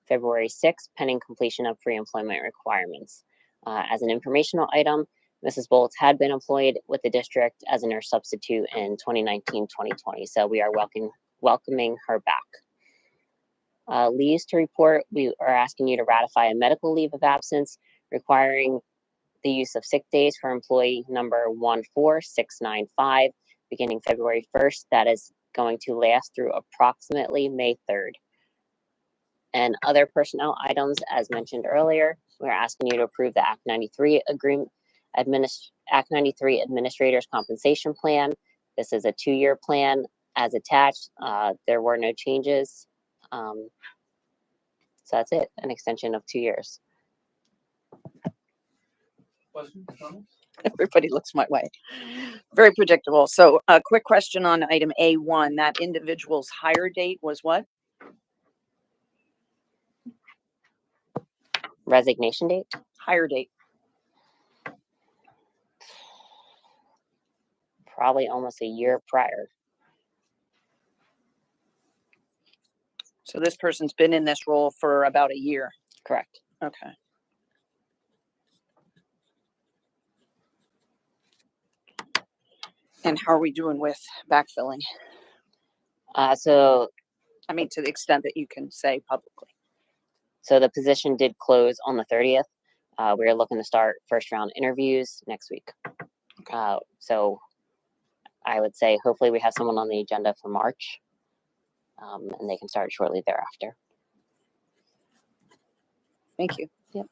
February 6th, pending completion of pre-employment requirements. As an informational item, Mrs. Bolts had been employed with the district as a nurse substitute in 2019-2020, so we are welcoming her back. Leaves to report, we are asking you to ratify a medical leave of absence requiring the use of sick days for employee number 14695 beginning February 1st. That is going to last through approximately May 3rd. And other personnel items, as mentioned earlier, we're asking you to approve the Act 93 agreement, Act 93 Administrators Compensation Plan. This is a 2-year plan as attached. There were no changes. So that's it, an extension of 2 years. Questions, comments? Everybody looks my way. Very predictable. So a quick question on item A1, that individual's hire date was what? Resignation date? Hire date. Probably almost a year prior. So this person's been in this role for about a year. Correct. Okay. And how are we doing with backfilling? So I mean, to the extent that you can say publicly. So the position did close on the 30th. We are looking to start first round interviews next week. So I would say hopefully we have someone on the agenda for March, and they can start shortly thereafter. Thank you. Yep.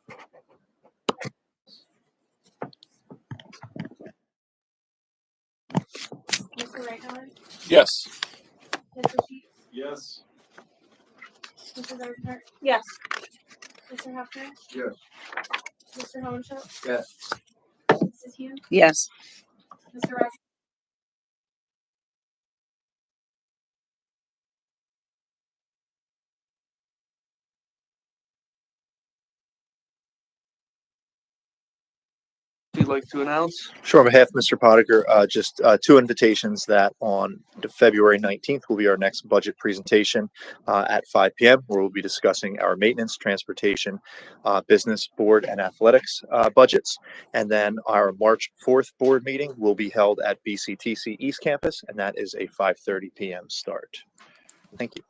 Mr. Reitnauer, Yes. Mr. Sheets, Yes. Mrs. Eisenhart, Yes. Mr. Hefner, Yes. Mr. Hohenschildt, Yes. Mrs. Hume, Yes. Mr. Reitnauer. If you'd like to announce. Sure. On behalf of Mr. Potiker, just 2 invitations that on February 19th will be our next budget presentation at 5 p.m. where we'll be discussing our maintenance, transportation, business, board, and athletics budgets. And then our March 4th board meeting will be held at BCTC East Campus, and that is a 5:30 p.m. start. Thank you.